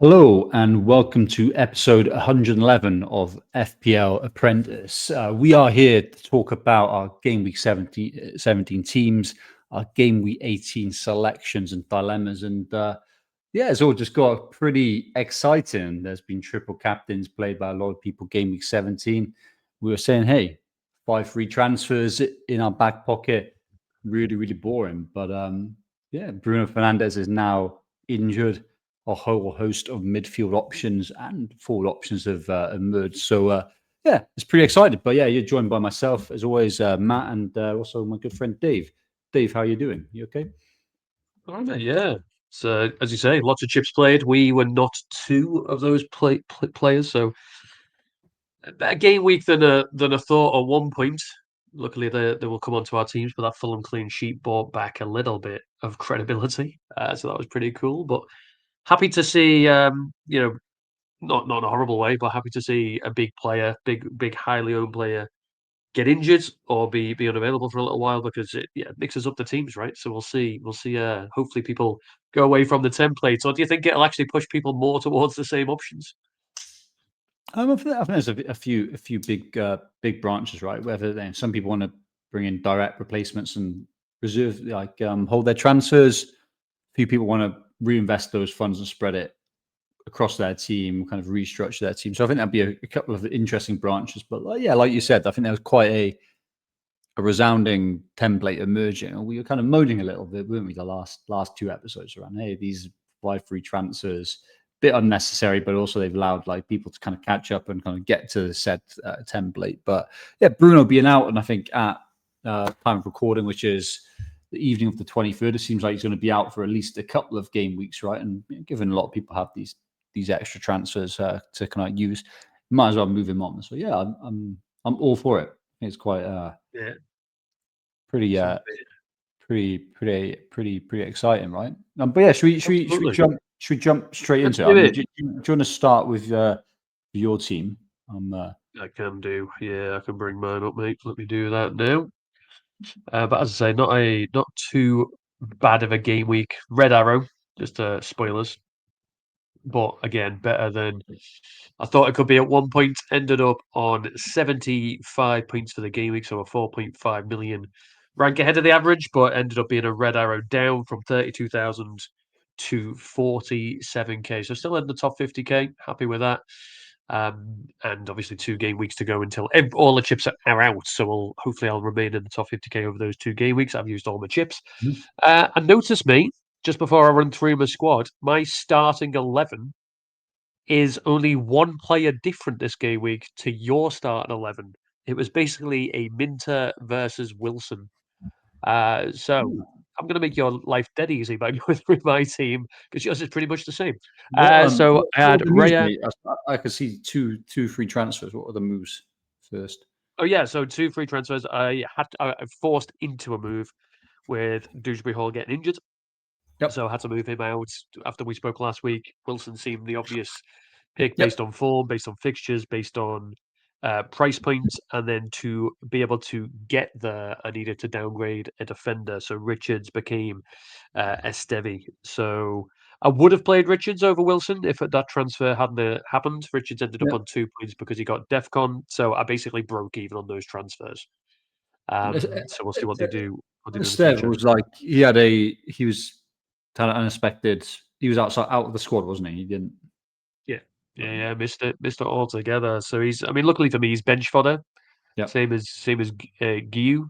Hello and welcome to episode 111 of FPL Apprentice. We are here to talk about our Game Week 17 teams, our Game Week 18 selections and dilemmas. It's all just got pretty exciting. There's been triple captains played by a lot of people Game Week 17. We were saying, hey, 5 free transfers in our back pocket, really, really boring. But Bruno Fernandes is now injured. A whole host of midfield options and forward options have emerged. So, it's pretty excited. But you're joined by myself, as always, Matt, and also my good friend Dave. Dave, how are you doing? You okay? All right, yeah. So, as you say, lots of chips played. We were not two of those players, so a better game week than a thought at one point. Luckily, they will come onto our teams, but that Fulham clean sheet brought back a little bit of credibility. So that was pretty cool. But happy to see, not in a horrible way, but happy to see a big player, big highly owned player get injured or be unavailable for a little while because it mixes up the teams, right? So we'll see. Hopefully, people go away from the templates, or do you think it'll actually push people more towards the same options? I think there's a few big branches, right? Whether some people want to bring in direct replacements and reserve, hold their transfers. A few people want to reinvest those funds and spread it across their team, kind of restructure their team. So I think that'd be a couple of interesting branches. But like you said, I think there was quite a resounding template emerging. We were kind of moaning a little bit, weren't we, the last two episodes around, hey, these 5 free transfers, bit unnecessary, but also they've allowed like people to kind of catch up and kind of get to the said template. But Bruno being out, and I think at time of recording, which is the evening of the 23rd, it seems like he's going to be out for at least a couple of game weeks, right? And given a lot of people have these extra transfers to kind of use, might as well move him on. So I'm all for it. It's quite Yeah, pretty some pretty exciting, right? But yeah, absolutely. should we jump straight Let's into it? I do mean, it. do you want to start with your team? I can do. Yeah, I can bring mine up, mate. Let me do that now. But as I say, not too bad of a game week. Red Arrow, just spoilers. But again, better than I thought it could be at one point. Ended up on 75 points for the game week, so a 4.5 million rank ahead of the average, but ended up being a red arrow down from 32,000 to 47k. So still in the top 50k. Happy with that. And obviously 2 game weeks to go until all the chips are out. So hopefully I'll remain in the top 50k over those 2 game weeks. I've used all my chips. Mhm. And notice me, just before I run through my squad, my starting 11 is only one player different this game week to your starting 11. It was basically a Minter versus Wilson. So I'm going to make your life dead easy by going through my team because yours is pretty much the same. So I What had were the moves, Raya. mate? I could see two free transfers. What were the moves first? Oh yeah, so 2 free transfers. I forced into a move with Dewsbury Hall getting injured, Yep, so I had to move him out after we spoke last week. Wilson seemed the obvious pick yep. based on form, based on fixtures, based on price points, and then to be able to get there, I needed to downgrade a defender. So Richards became Esteve. So I would have played Richards over Wilson if that transfer hadn't happened. Richards ended up Yep. on 2 points because he got DEFCON. So I basically broke even on those transfers. So we'll see what they do. What they do in the Steve future. was like he was kind of unexpected. He was out of the squad, wasn't he? He didn't. Yeah, yeah, missed it altogether. So he's. I mean, luckily for me, he's bench fodder. Yep. Same as Guiu.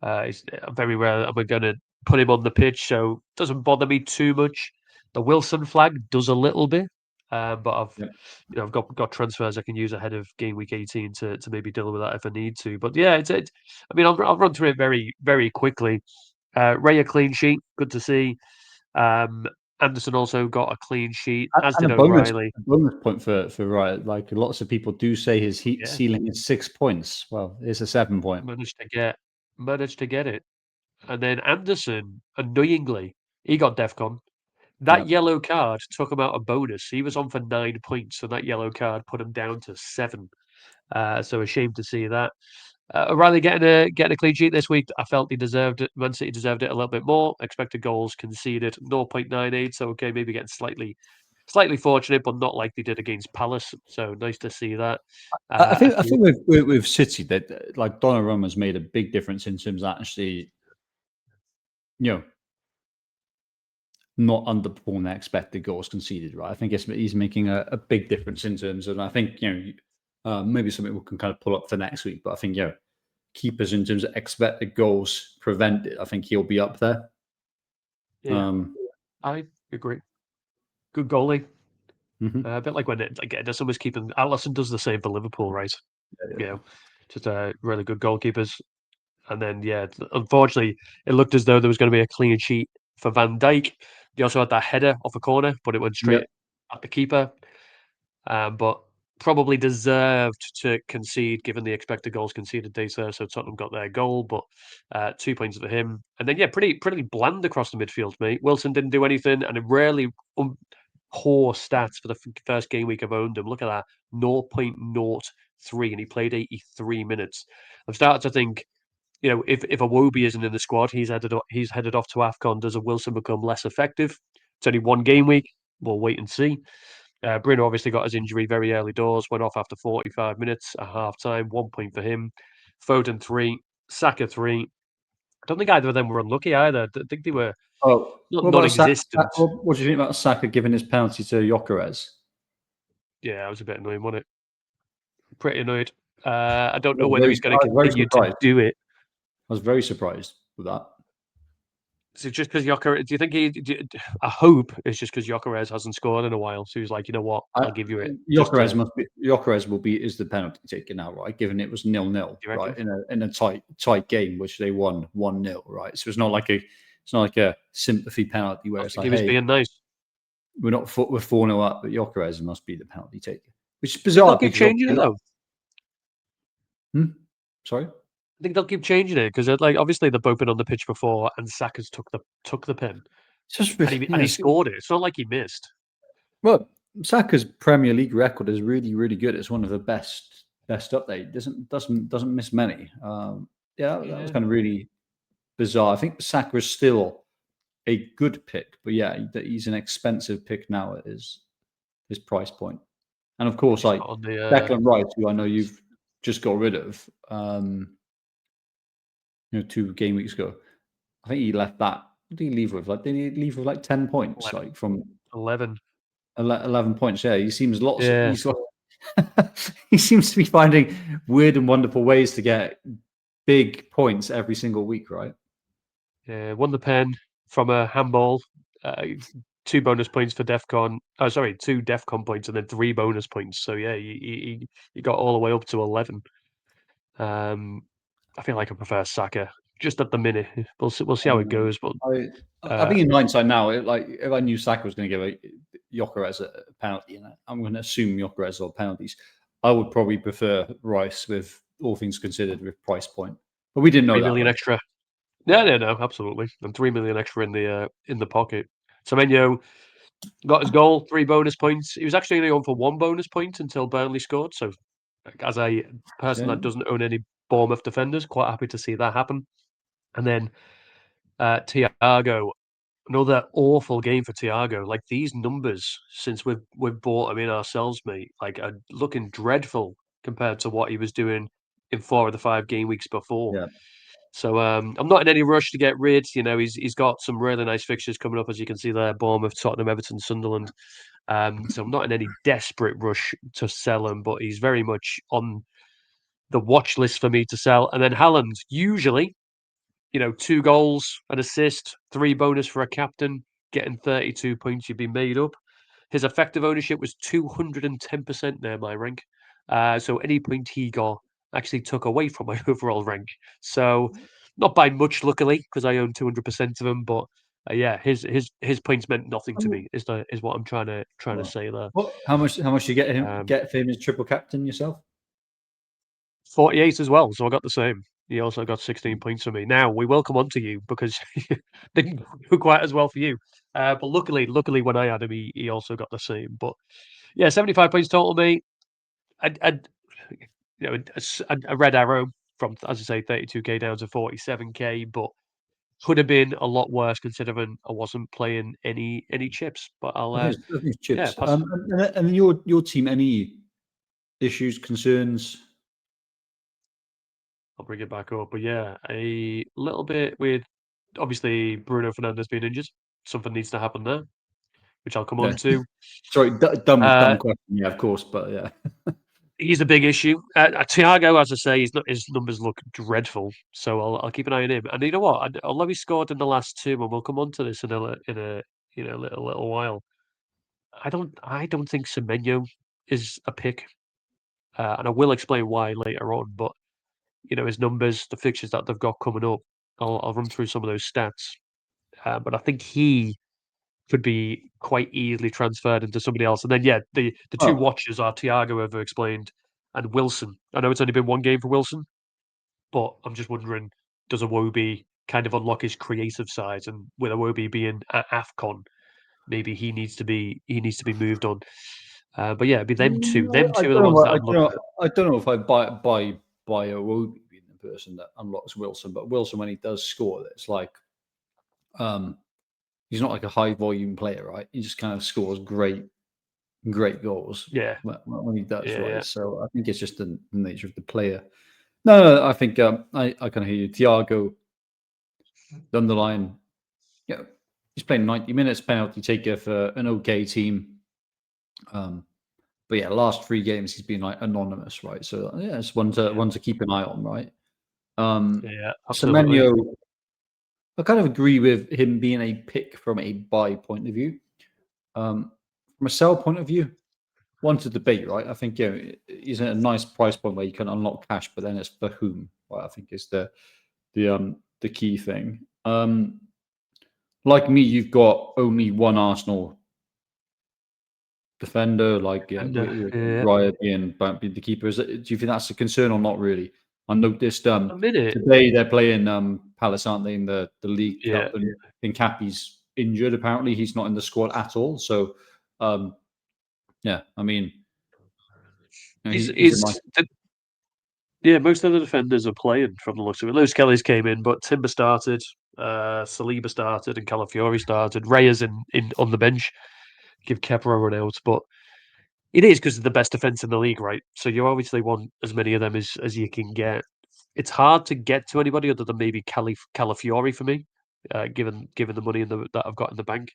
It's very rare am I going to put him on the pitch, so it doesn't bother me too much. The Wilson flag does a little bit, but Yep. I've got transfers I can use ahead of game week 18 to maybe deal with that if I need to. But yeah, it's I mean, I'll run through it very quickly. Ray a clean sheet, good to see. Um, Anderson also got a clean sheet, as And did O'Reilly. a bonus point for Riot. Like lots of people do say his heat Yeah, ceiling is 6 points. Well, it's a 7 point. managed to get managed to get it. And then Anderson, annoyingly, he got DEFCON. That Yep. yellow card took him out a bonus. He was on for 9 points, and that yellow card put him down to 7. So ashamed to see that. O'Reilly getting a clean sheet this week. I felt he deserved it. Man City deserved it a little bit more. Expected goals conceded 0.98. So okay, maybe getting slightly slightly fortunate, but not like they did against Palace. So nice to see that. I think with City that like Donnarumma's made a big difference in terms of actually, you know, not underperform their expected goals conceded. Right, I think he's making a big difference in terms of. And I think maybe something we can kind of pull up for next week. But I think keepers in terms of expected goals prevented. I think he'll be up there. Yeah, I agree. Good goalie. A bit like when Ederson was keeping. Alisson does the same for Liverpool, right? Yeah. Just really good goalkeepers. And then, unfortunately, it looked as though there was going to be a clean sheet for Van Dijk. He also had that header off a corner, but it went straight at the keeper. But probably deserved to concede given the expected goals conceded data. So Tottenham got their goal, but 2 points for him. And then, pretty bland across the midfield, mate. Wilson didn't do anything, and a really poor stats for the first game week I've owned him. Look at that, 0.03, and he played 83 minutes. I've started to think, if Iwobi isn't in the squad, he's headed off to AFCON. Does a Wilson become less effective? It's only one game week. We'll wait and see. Bruno obviously got his injury very early doors, went off after 45 minutes at half time. 1 point for him. Foden 3, Saka 3. I don't think either of them were unlucky either. I think they were Oh, not what about non-existent. what do you think about Saka giving his penalty to Gyökeres? Yeah, I was a bit annoyed, wasn't it? Pretty annoyed. I don't know whether he's going to continue to do it. I was very surprised with that. So just because Gyökeres, do you think I hope it's just because Gyökeres hasn't scored in a while. So he's like, you know what, I'll give you it. Gyökeres is the penalty taker now, right? Given it was 0-0, right, in a tight game which they won 1-0, right? So it's not like a sympathy penalty where it's like, he was being nice. We're 4-0 up, but Gyökeres must be the penalty taker, which is bizarre. They'll keep changing it though. Sorry. I think they'll keep changing it because, obviously they've both been on the pitch before, and Saka's took the pen, and he scored it. It's not like he missed. Well, Saka's Premier League record is really, really good. It's one of the best up there. Doesn't miss many. That was kind of really bizarre. I think Saka is still a good pick, but he's an expensive pick now at his price point. And of course, like Declan Rice, who I know you've just got rid of, 2 game weeks ago. I think he left that. What did he leave with? Did he leave with 10 points? 11. From 11. 11 points. Yeah, he seems he seems to be finding weird and wonderful ways to get big points every single week, right? Yeah, won the pen from a handball. 2 bonus points for DEFCON. Oh, sorry, 2 DEFCON points and then 3 bonus points. So yeah, he got all the way up to 11. I feel like I prefer Saka just at the minute. We'll see how it goes. But I think in hindsight now, if I knew Saka was going to give Gyökeres a penalty, and I'm going to assume Gyökeres or penalties, I would probably prefer Rice with all things considered with price point. But we didn't know 3 that. million extra. No, absolutely. And 3 million extra in the pocket. Semenyo got his goal, 3 bonus points. He was actually only on for 1 bonus point until Burnley scored. So, as a person that doesn't own any Bournemouth defenders, quite happy to see that happen. And then Thiago, another awful game for Thiago. Like these numbers since we've bought him in ourselves, mate, are looking dreadful compared to what he was doing in 4 of the 5 game weeks before. Yeah. So I'm not in any rush to get rid. He's got some really nice fixtures coming up, as you can see there: Bournemouth, Tottenham, Everton, Sunderland. So I'm not in any desperate rush to sell him, but he's very much on the watch list for me to sell. And then Haaland, usually, 2 goals, an assist, 3 bonus for a captain, getting 32 points, you'd be made up. His effective ownership was 210% there, my rank. So any point he got actually took away from my overall rank. So not by much, luckily, because I own 200% of him. But his points meant nothing to me. Is what I'm trying to say there. How much you get for him as triple captain yourself? 48 as well. So I got the same. He also got 16 points for me. Now we will come on to you because didn't go quite as well for you. But luckily, when I had him, he also got the same. But yeah, 75 points total, mate. A red arrow from, as I say, 32k down to 47k. But could have been a lot worse considering I wasn't playing any chips. But I'll I think it's chips. pass. And your team, any issues, concerns? I'll bring it back up. But yeah, a little bit with obviously Bruno Fernandes being injured. Something needs to happen there, which I'll come on Yeah. to. Sorry, dumb Uh, question. Yeah, of course, but yeah. He's a big issue. Thiago, as I say, his numbers look dreadful. So I'll keep an eye on him. And you know what? Although he scored in the last two, and we'll come on to this in a little while. I don't think Semenyo is a pick, and I will explain why later on. But his numbers, the fixtures that they've got coming up, I'll run through some of those stats. But I think he could be quite easily transferred into somebody else. And then yeah, the two Oh, watchers are Thiago, over explained, and Wilson. I know it's only been one game for Wilson, but I'm just wondering, does Iwobi kind of unlock his creative side? And with Iwobi being at AFCON, maybe he needs to be moved on. But yeah, it'd be them two. Them I two are don't the know. ones that I'm looking at. I don't know if I buy a Wobie being the person that unlocks Wilson, but Wilson when he does score, it's like he's not like a high volume player, right? He just kind of scores great goals Yeah, when he does, yeah, right? yeah. So I think it's just the nature of the player. No, I think I can hear you. Thiago, the underline, yeah, he's playing 90 minutes, penalty taker for an okay team. But yeah, last 3 games he's been like anonymous, right? So yeah, it's one Yeah, to keep an eye on, right? yeah, absolutely. Semenyo, I kind of agree with him being a pick from a buy point of view. From a sell point of view, one to debate, right? I think he's at a nice price point where you can unlock cash, but then it's for whom, right? I think is the key thing. Like me, you've got only one Arsenal defender, like And with yeah, Raya being the keeper. Do you think that's a concern or not really? I noticed a minute. today they're playing Palace, aren't they, in the League Yeah, Cup, and Hincapié's injured. Apparently, he's not in the squad at all. So, um, yeah, I mean, he's a he's nice. yeah. Most of the defenders are playing from the looks of it. Lewis Kelly's came in, but Timber started, Saliba started, and Calafiori started. Raya's in on the bench. Give Kepa a run out, but it is because of the best defense in the league, right? So you obviously want as many of them as you can get. It's hard to get to anybody other than maybe Calafiori for me, given the money that I've got in the bank.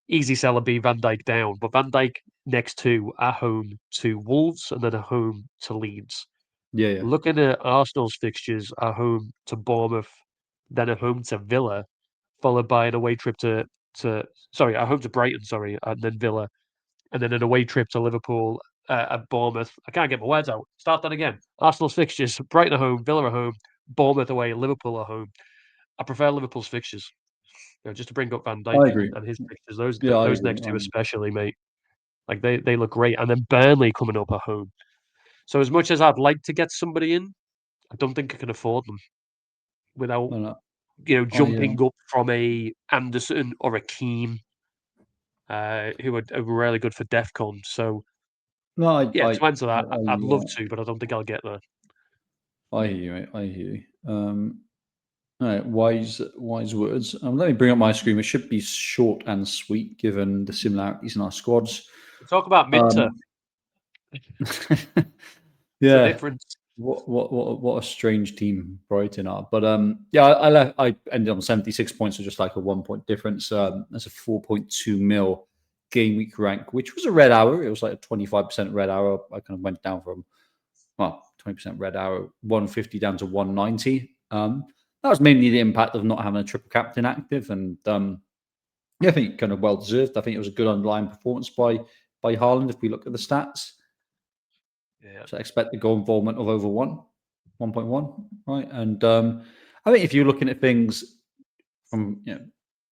Easy seller be Van Dijk down, but Van Dijk next two at home to Wolves and then at home to Leeds. Yeah, yeah, Looking at Arsenal's fixtures, at home to Bournemouth, then at home to Villa, followed by an away trip to sorry, at home to Brighton, sorry, and then Villa, and then an away trip to Liverpool at Bournemouth. I can't get my words out. Start that again. Arsenal's fixtures: Brighton at home, Villa at home, Bournemouth away, Liverpool at home. I prefer Liverpool's fixtures. Just to bring up Van Dijk I agree. and his fixtures, those Yeah, I those agree. next two especially, mate. Like they look great, and then Burnley coming up at home. So as much as I'd like to get somebody in, I don't think I can afford them without no, no, I jumping up from a Anderson or a Keane, who are really good for DEFCON. So no, yeah, to answer that, I'd love I, to, but I don't think I'll get there. I hear you, mate. I hear you. All right, wise words. Let me bring up my screen. It should be short and sweet, given the similarities in our squads. Talk about Minter. Um, The yeah, difference. what a strange team Brighton are. But yeah, I ended on 76 points, so just like a 1 point difference. That's a 4.2 mil game week rank, which was a red hour. It was like a 25% red hour. I kind of went down from 20% red hour, 150 down to 190. That was mainly the impact of not having a triple captain active, and yeah, I think kind of well deserved. I think it was a good underlying performance by Haaland if we look at the stats. Yeah. So I expect the goal involvement of over 1.1, right? And I think if you're looking at things from,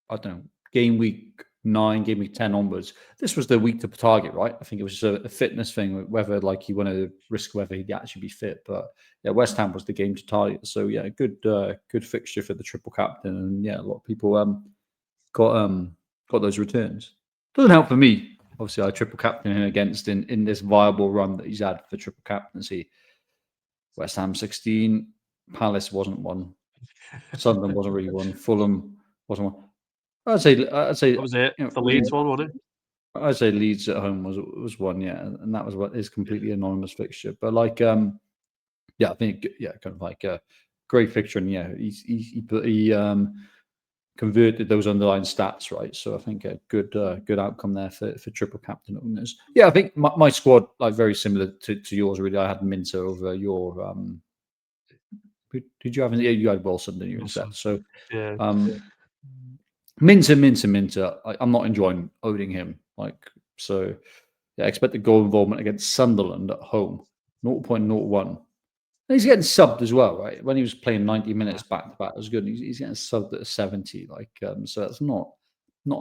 I don't know, game week 9, game week 10 onwards, this was the week to target, right? I think it was just a fitness thing, whether like you want to risk whether he'd actually be fit. But yeah, West Ham was the game to target. So yeah, good fixture for the triple captain. And yeah, a lot of people got those returns. Doesn't help for me. Obviously, I triple captain him against in this viable run that he's had for triple captaincy. West Ham 16, Palace wasn't one. Sunderland wasn't really one. Fulham wasn't one. I'd say What was it? The Leeds, Leeds one, wasn't it? I'd say Leeds at home was one, yeah, and that was what is completely anonymous fixture. But like, yeah, I think kind of like a great fixture, and yeah, he converted those underlying stats, right? So I think a good outcome there for triple captain owners. Yeah, I think my squad like very similar to yours. Really, I had Minter over your. Did you have? Yeah, you had Wilson, didn't you? Wilson. Instead, so Yeah. Minter. I'm not enjoying owning him. Like so, yeah. Expected goal involvement against Sunderland at home, 0.01. He's getting subbed as well, right? When he was playing 90 minutes back to back, it was good. He's getting subbed at a 70, so that's not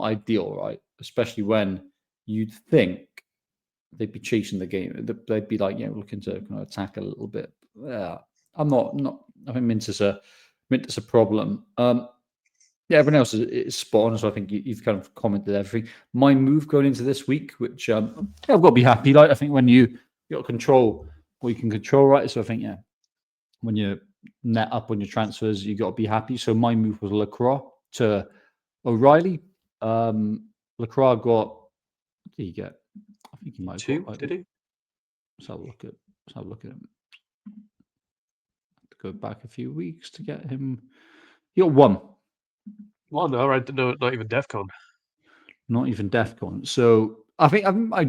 ideal, right? Especially when you'd think they'd be chasing the game. They'd be like, looking to kind of attack a little bit. Yeah, I'm not. I think Minter's a problem. Yeah, everyone else is spot on. So I think you've kind of commented everything. My move going into this week, which I've got to be happy. Like I think when you got control, what you can control, right? So I think when you're net up on your transfers, you got to be happy. So my move was Lacroix to O'Reilly. Lacroix got. What did he get? I think he might have 2, got. did he? Let's have a look at him. To go back a few weeks to get him. He got 1. Well, no, right. No, not even DEFCON. Not even DEFCON. So I think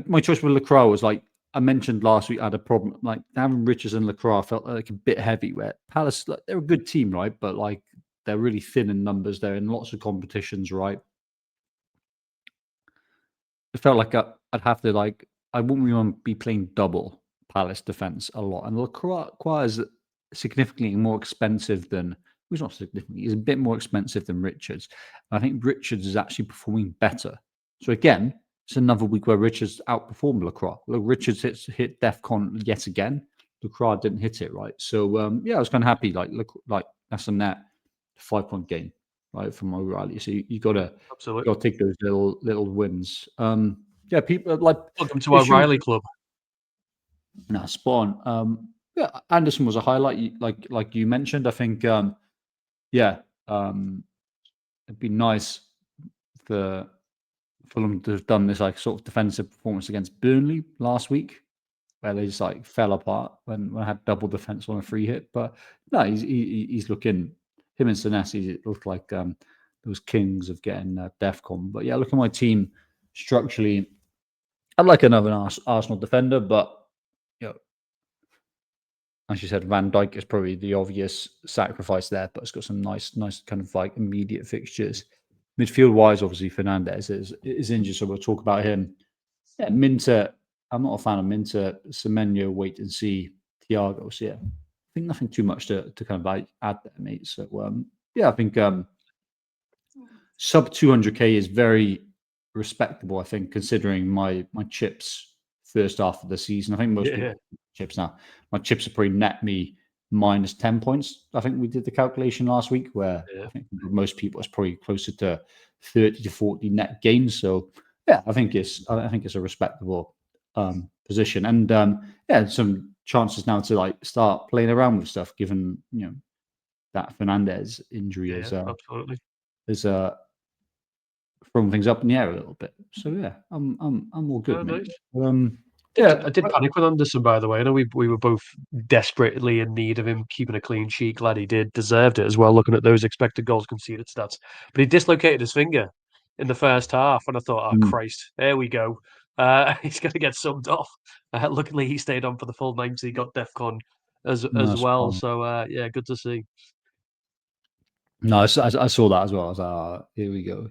my choice with Lacroix was like I mentioned last week. I had a problem like having Richards and Lacroix felt like a bit heavy. Where Palace, like, they're a good team, right? But like they're really thin in numbers. They're in lots of competitions, right? It felt like I'd have to like I wouldn't really want to be playing double Palace defense a lot. And Lacroix is significantly more expensive than. He's not significantly. He's a bit more expensive than Richards. And I think Richards is actually performing better. So again, it's another week where Richards outperformed Lacroix. Look, Richards hit DEFCON yet again. Lacroix didn't hit it, right? So yeah, I was kind of happy. Like that's a net 5-point game, right, from O'Reilly. So you gotta Absolutely. take those little wins. Yeah, people like Welcome to our Riley club. no, spawn. Yeah, Anderson was a highlight, like you mentioned. I think, yeah, it'd be nice for Fulham to have done this like sort of defensive performance against Burnley last week, where they just like fell apart when I had double defense on a free hit. But no, he's looking. Him and Senesi, it looked like those kings of getting DEFCON. But yeah, look at my team structurally. I'd like another Arsenal defender, but you know, as you said, Van Dijk is probably the obvious sacrifice there, but it's got some nice kind of like immediate fixtures. Midfield wise, obviously Fernandes is injured, so we'll talk about him. Yeah, Minter. I'm not a fan of Minter. Semenyo, wait and see. Thiago. So yeah, I think nothing too much to kind of like add there, mate. So yeah, I think sub 200k is very respectable. I think considering my chips first half of the season. I think most people chips now. My chips are probably net me minus 10 points. I think we did the calculation last week where I think most people it's probably closer to 30 to 40 net gains. So yeah, I think it's a respectable position. And yeah, some chances now to like start playing around with stuff given that Fernandes injury absolutely. is throwing things up in the air a little bit. So yeah, I'm all good, mate. Nice. I did panic with Anderson, by the way. I know we were both desperately in need of him keeping a clean sheet. Glad he did. Deserved it as well, looking at those expected goals conceded stats. But he dislocated his finger in the first half, and I thought, oh, Christ, there we go. He's going to get subbed off. Luckily, he stayed on for the full 90, got DEFCON as well. Fine. So, yeah, good to see. No, I saw that as well. I was like, here we go.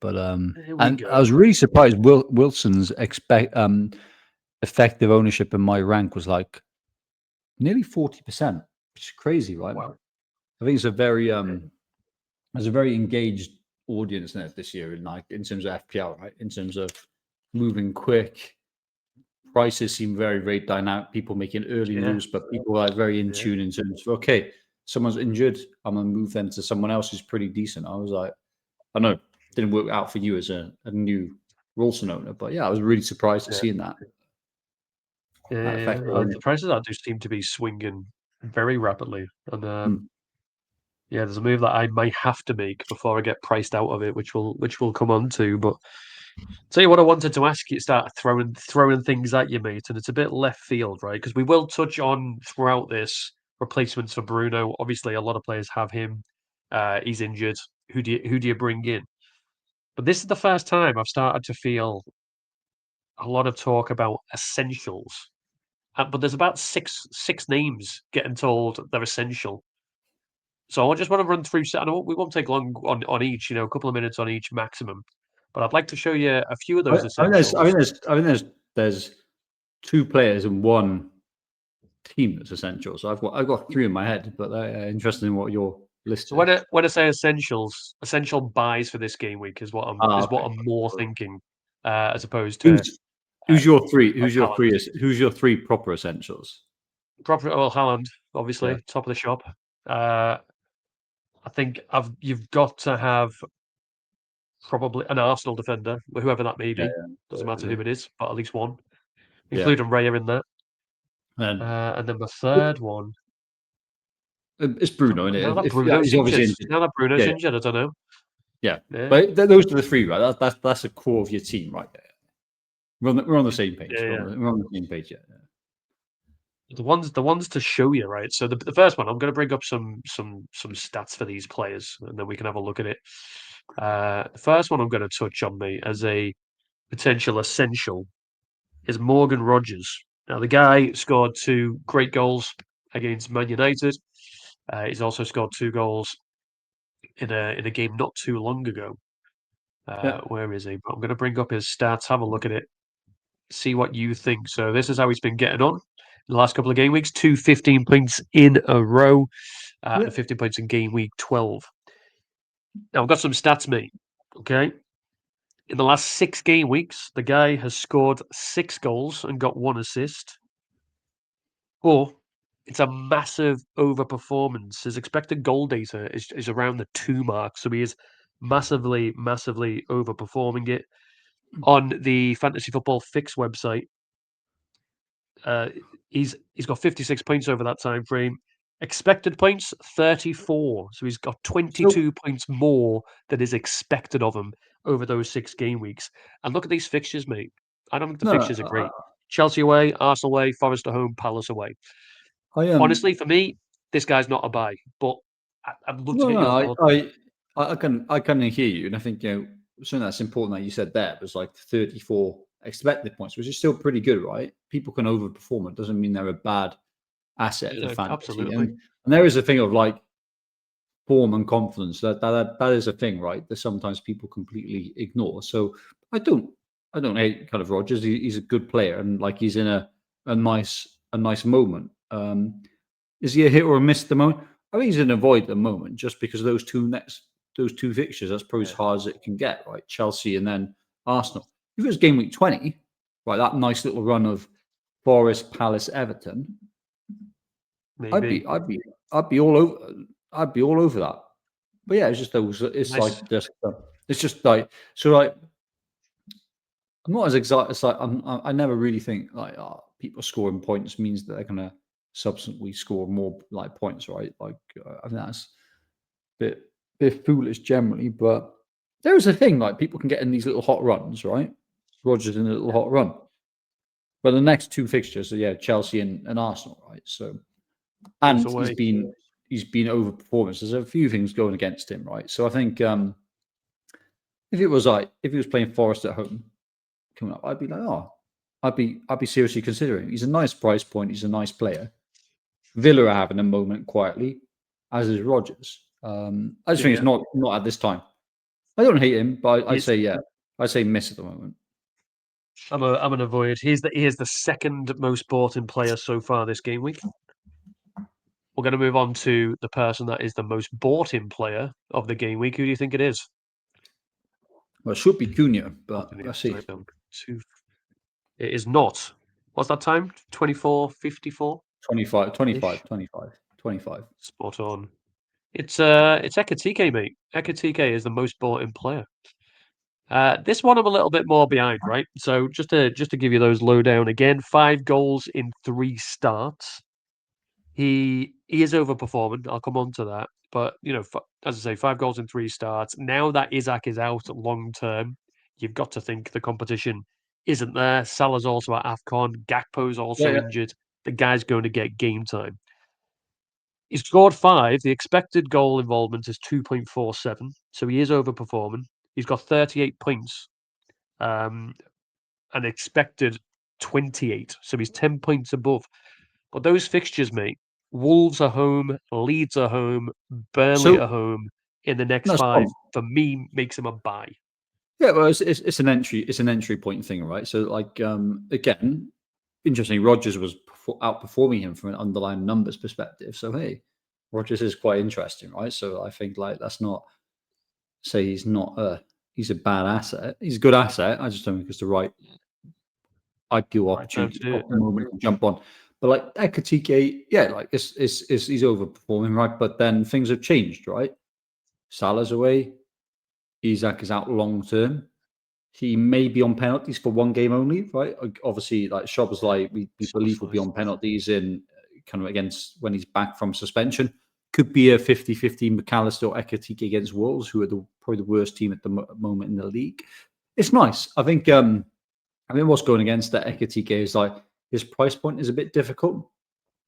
But Here we and go. I was really surprised. Wilson's effective ownership in my rank was like nearly 40%, which is crazy, right? Wow. I think it's a very engaged audience now this year in terms of FPL, right? In terms of moving quick, prices seem very, very dynamic. People making early moves, but people are very in tune in terms of okay, someone's injured, I'm gonna move them to someone else who's pretty decent. I was like, I know it didn't work out for you as a new Wilson owner, but yeah, I was really surprised at seeing that. The prices that do seem to be swinging very rapidly, and Yeah, there's a move that I might have to make before I get priced out of it, which we'll come on to. But tell you what, I wanted to ask you, start throwing things at you, mate, and it's a bit left field, right? Because we will touch on throughout this replacements for Bruno. Obviously, a lot of players have him. He's injured. Who do you bring in? But this is the first time I've started to feel a lot of talk about essentials. But there's about six names getting told they're essential. So I just want to run through. I know we won't take long on each, a couple of minutes on each maximum. But I'd like to show you a few of those essentials. There's two players in one team that's essential. So I've got three in my head, but interested in what your list So is. when I say essentials, essential buys for this game week is what Okay. I'm more thinking, as opposed to Who's who's your three? like Who's your Haaland. three? Who's your three proper essentials? Proper well, Haaland, Yeah, obviously, top of the shop. I think you've got to have probably an Arsenal defender, whoever that may yeah, be. Doesn't matter yeah. who it is, but at least one, Yeah. including Raya in that. And And then the third one. it's Bruno, isn't Now it? that Yeah, Bruno's he's obviously injured, injured. now that Bruno's Yeah, injured, I don't know. yeah. Yeah, But those are the three, right? That's the core of your team, right there. We're on the same page. yeah, We're yeah. on the same page. Yeah. The ones to show you, right? So the first one, I'm going to bring up some stats for these players, and then we can have a look at it. The first one I'm going to touch on, mate, as a potential essential is Morgan Rodgers. Now the guy scored two great goals against Man United. He's also scored two goals in a game not too long ago. Yeah. Where is he? But I'm going to bring up his stats, have a look at it, see what you think. So this is how he's been getting on in the last couple of game weeks. 15 points in a row, Yeah. and 15 points in game week 12. Now I've got some stats, mate. Okay. In the last 6 game weeks, the guy has scored 6 goals and got 1 assist. But it's a massive overperformance. His expected goal data is around the 2 mark. So he is massively, massively overperforming it. On the Fantasy Football Fix website, he's got 56 points over that time frame. Expected points 34, so he's got So 22 points more than is expected of him over those 6 game weeks. And look at these fixtures, mate. I don't think the no, fixtures are great. Chelsea away, Arsenal away, Forest at home, Palace away. I am. Honestly, for me, this guy's not a buy, but I'd love to No, get your no, thoughts on it. I can hear you, and I think something that's important that you said there was like 34 expected points, which is still pretty good, right? People can overperform. It doesn't mean they're a bad asset for Yeah, fantasy, absolutely. and there is a thing of like form and confidence that is a thing, right? That sometimes people completely ignore. So I don't hate kind of Rodgers. He's a good player, and like he's in a nice moment. Is he a hit or a miss at the moment? I think he's in a void at the moment, just because those two fixtures. That's probably as Yeah, hard as it can get, right? Chelsea and then Arsenal. If it was game week 20, right, that nice little run of Forest, Palace, Everton, I'd maybe. be I'd be I'd be all over I'd be all over that. But yeah, it's just those. It's Nice. like just it's just like so like I'm not as excited. It's like I never really think like people scoring points means that they're gonna subsequently score more like points, right? Like I think that's bit foolish generally, but there is a thing like people can get in these little hot runs, right? Rogers in a little hot run, but the next two fixtures are Chelsea and Arsenal, right? So Goes and away. he's been overperformance. There's a few things going against him, right? So I think if he was playing Forest at home coming up, I'd be like, oh, I'd be seriously considering. He's a nice price point. He's a nice player. Villa are having a moment quietly, as is Rodgers. I just think it's Yeah. not at this time. I don't hate him, but I He's, say I say miss at the moment. I'm an avoid. He is the second most bought in player so far this game week. We're going to move on to the person that is the most bought in player of the game week. Who do you think it is? Well, it should be Cunha, Up but in the let's see. upside down. It is not. What's that time? 24:54 25, ish. 25, 25, 25. Spot on. It's Ekitike, mate. Ekitike is the most bought in player. This one I'm a little bit more behind, right? So just to give you those lowdown again, 5 goals in 3 starts. He is overperforming. I'll come on to that. But as I say, 5 goals in 3 starts. Now that Isak is out long term, you've got to think the competition isn't there. Salah's also at AFCON. Gakpo's also injured. The guy's going to get game time. He's scored 5. The expected goal involvement is 2.47, so he is overperforming. He's got 38 points, and expected 28, so he's 10 points above. But those fixtures, mate, Wolves are home, Leeds are home, Burnley are home in the next 5. For me, makes him a buy. Yeah, well, it's an entry point thing, right? So, like, again, interesting. Rodgers was outperforming him from an underlying numbers perspective. So, hey, Rodgers is quite interesting, right? So, I think like that's not say he's a bad asset. He's a good asset. I just don't think it's the right ideal opportunity at the moment to jump on. But like Ekitike, yeah, like he's overperforming, right? But then things have changed, right? Salah's away. Isak is out long term. He may be on penalties for one game only, right? Obviously, like Shob's like we believe will be on penalties in kind of against when he's back from suspension. Could be a 50-50 McAllister or Ekitike against Wolves, who are probably the worst team at the moment in the league. It's nice. I think what's going against that Ekitike is like his price point is a bit difficult.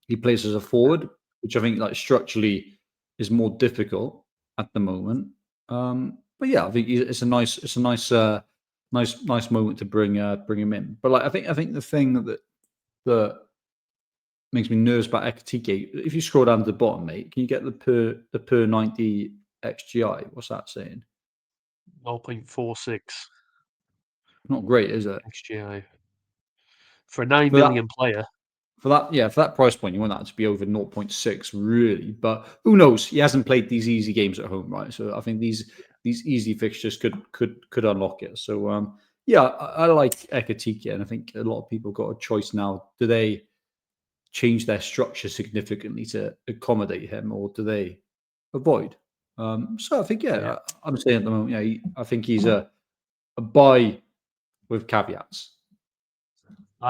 He plays as a forward, which I think like structurally is more difficult at the moment. But yeah, I think it's a nice moment to bring him in. But like I think the thing that makes me nervous about Ekitike, if you scroll down to the bottom, mate, can you get the per 90 XGI? What's that saying? 0.46. Not great, is it? XGI for a 9 million player. For that price point, you want that to be over 0.6, really. But who knows? He hasn't played these easy games at home, right? So I think these easy fixtures could unlock it. So yeah, I like Ekitike, and I think a lot of people got a choice now. Do they change their structure significantly to accommodate him, or do they avoid? So I think I'm saying at the moment, I think he's a buy with caveats.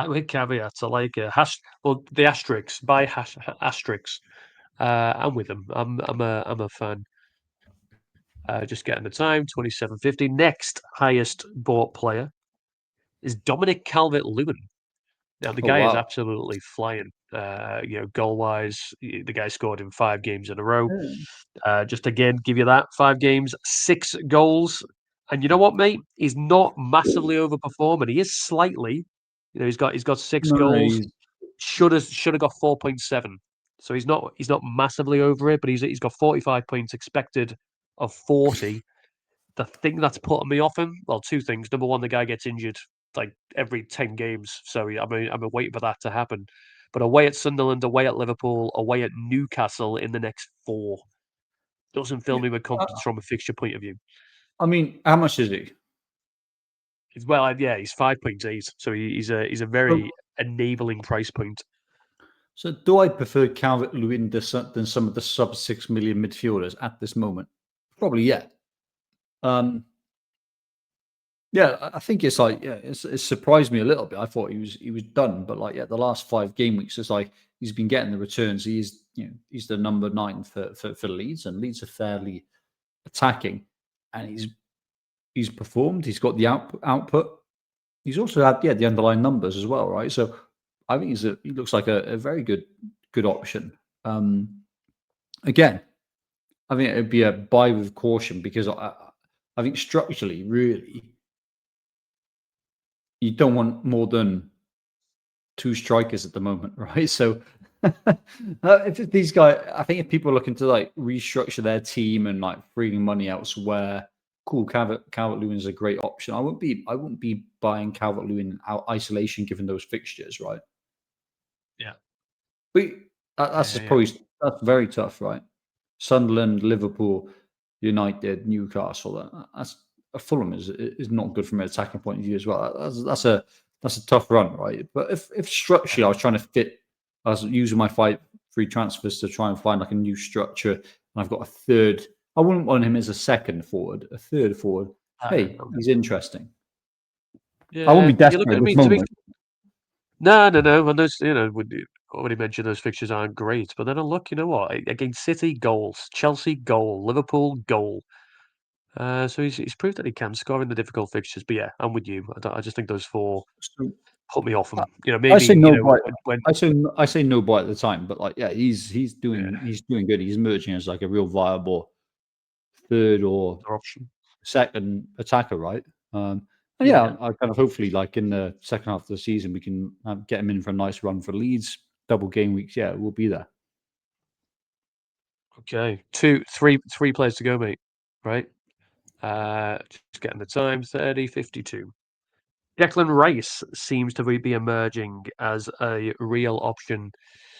With caveats, I like the asterisks. Buy asterisks. I'm with them. I'm a fan. Just getting the time, 27.50. Next highest bought player is Dominic Calvert-Lewin. Now the guy is absolutely flying. Goal wise, the guy scored in 5 games in a row. Just again, give you that 5 games, 6 goals, and you know what, mate? He's not massively overperforming. He is slightly. He's got 6 goals. Should have got 4.7. So he's not massively over it, but he's got 45 points expected of 40. The thing that's putting me off him, well, 2 things. Number one, the guy gets injured like every 10 games, so I'm waiting for that to happen. But away at Sunderland, away at Liverpool, away at Newcastle in the next 4 doesn't fill me with confidence from a fixture point of view. I mean, how much is he? He's 5.8, so he's a very enabling price point. So, do I prefer Calvert-Lewin than some of the sub 6 million midfielders at this moment? Probably, yeah. Yeah, I think it's like it surprised me a little bit. I thought he was done, but like the last 5 game weeks, it's like he's been getting the returns. He's the number 9 for Leeds, and Leeds are fairly attacking, and he's performed. He's got the output. He's also had the underlying numbers as well, right? So I think he looks like a very good option. Again, I think it would be a buy with caution because I think structurally, really, you don't want more than 2 strikers at the moment, right? So if these guys, I think if people are looking to like restructure their team and like freeing money elsewhere, cool. Calvert-Lewin is a great option. I wouldn't be buying Calvert-Lewin out isolation given those fixtures, right? Yeah, but that's very tough, right? Sunderland, Liverpool, United, Newcastle. That's Fulham is not good from an attacking point of view as well. That's a tough run, right? But if structurally I was trying to fit, I was using my 5 free transfers to try and find like a new structure, and I've got a third. I wouldn't want him as a second forward, a third forward. He's interesting. Yeah, I wouldn't be desperate at this moment. No. And there's already mentioned those fixtures aren't great, but then I look, you know what? Against City, goals. Chelsea, goal. Liverpool, goal. So he's proved that he can score in the difficult fixtures. But yeah, I'm with you. I just think those four So put me off I, him. You know, I maybe say no buy. when I say no buy at the time, but like yeah, he's yeah, doing good. He's emerging as like a real viable third or another option. second attacker, right? And Yeah. yeah, I kind of hopefully like in the second half of the season we can get him in for a nice run for Leeds, double game weeks. Yeah, we'll be there. Okay. Three players to go, mate. Right. Just getting the time. 30:52. Declan Rice seems to be emerging as a real option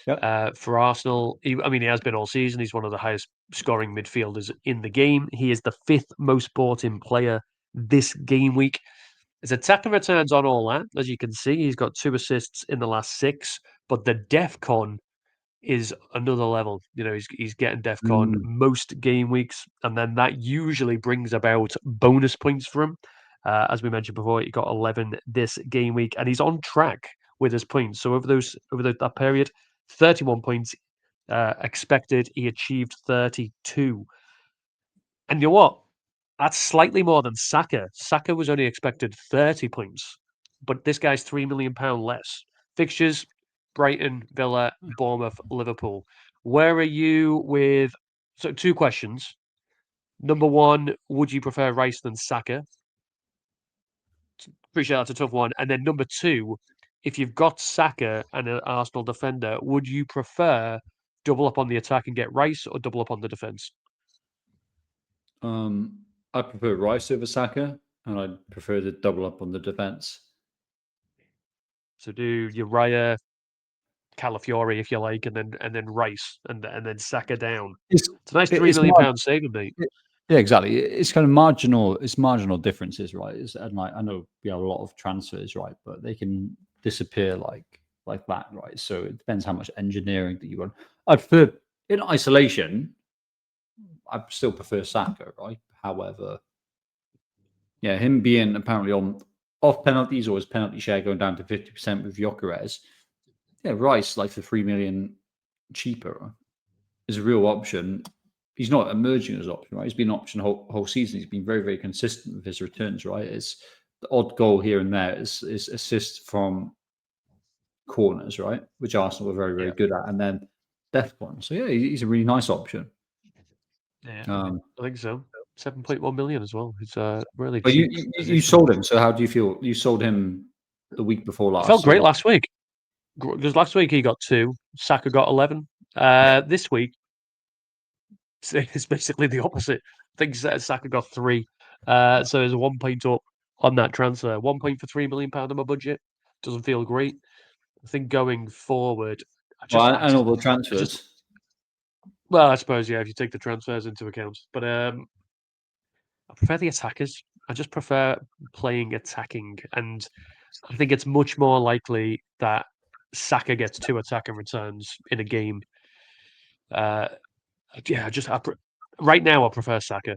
Yep. for Arsenal. I mean, he has been all season. He's one of the highest scoring midfielders in the game. He is the fifth most bought in player this game week. His attacker returns on all that. As you can see, he's got 2 assists in the last 6, but the DEFCON is another level. You know, he's getting DEFCON Mm. most game weeks, and then that usually brings about bonus points for him. As we mentioned before, he got 11 this game week, and he's on track with his points. So that period, 31 points expected. He achieved 32. And you know what? That's slightly more than Saka. Saka was only expected 30 points, but this guy's £3 million less. Fixtures: Brighton, Villa, Bournemouth, Liverpool. Where are you with? So, 2 questions. Number one, would you prefer Rice than Saka? Appreciate that's a tough one. And then number two, if you've got Saka and an Arsenal defender, would you prefer double up on the attack and get Rice, or double up on the defence? I prefer Rice over Saka, and I'd prefer to double up on the defense. So do Uriah, Calafiori, if you like, and then Rice, and then Saka down. It's It's a nice three it's million mar- pound saving, mate. yeah, exactly. It's kind of marginal. It's marginal differences, right? And like I know we have a lot of transfers, right, but they can disappear like that, right? So it depends how much engineering that you want. I prefer in isolation. I still prefer Saka, right? However, yeah, him being apparently on off penalties or his penalty share going down to 50% with Gyökeres. Yeah, Rice like for 3 million cheaper is a real option. He's not emerging as an option, right? He's been an option whole season. He's been very, very consistent with his returns, right? It's the odd goal here and there is assists from corners, right? Which Arsenal were very, very Yeah, good at. And then death one. So yeah, he's a really nice option. yeah, Um, I think so. 7.1 million as well. It's really but you, cheap you you position. sold him. So how do you feel? You sold him the week before He felt last. great So last week because last week he got 2, Saka got 11. This week it's basically the opposite. I think Saka got 3. So there's a 1 point up on that transfer. 1 point for £3 million on my budget doesn't feel great. I think going forward, well, and all the I just, transfers. well, I suppose yeah, if you take the transfers into account, but I prefer the attackers. I just prefer playing attacking, and I think it's much more likely that Saka gets 2 attacking returns in a game. Uh, yeah, right now I prefer Saka.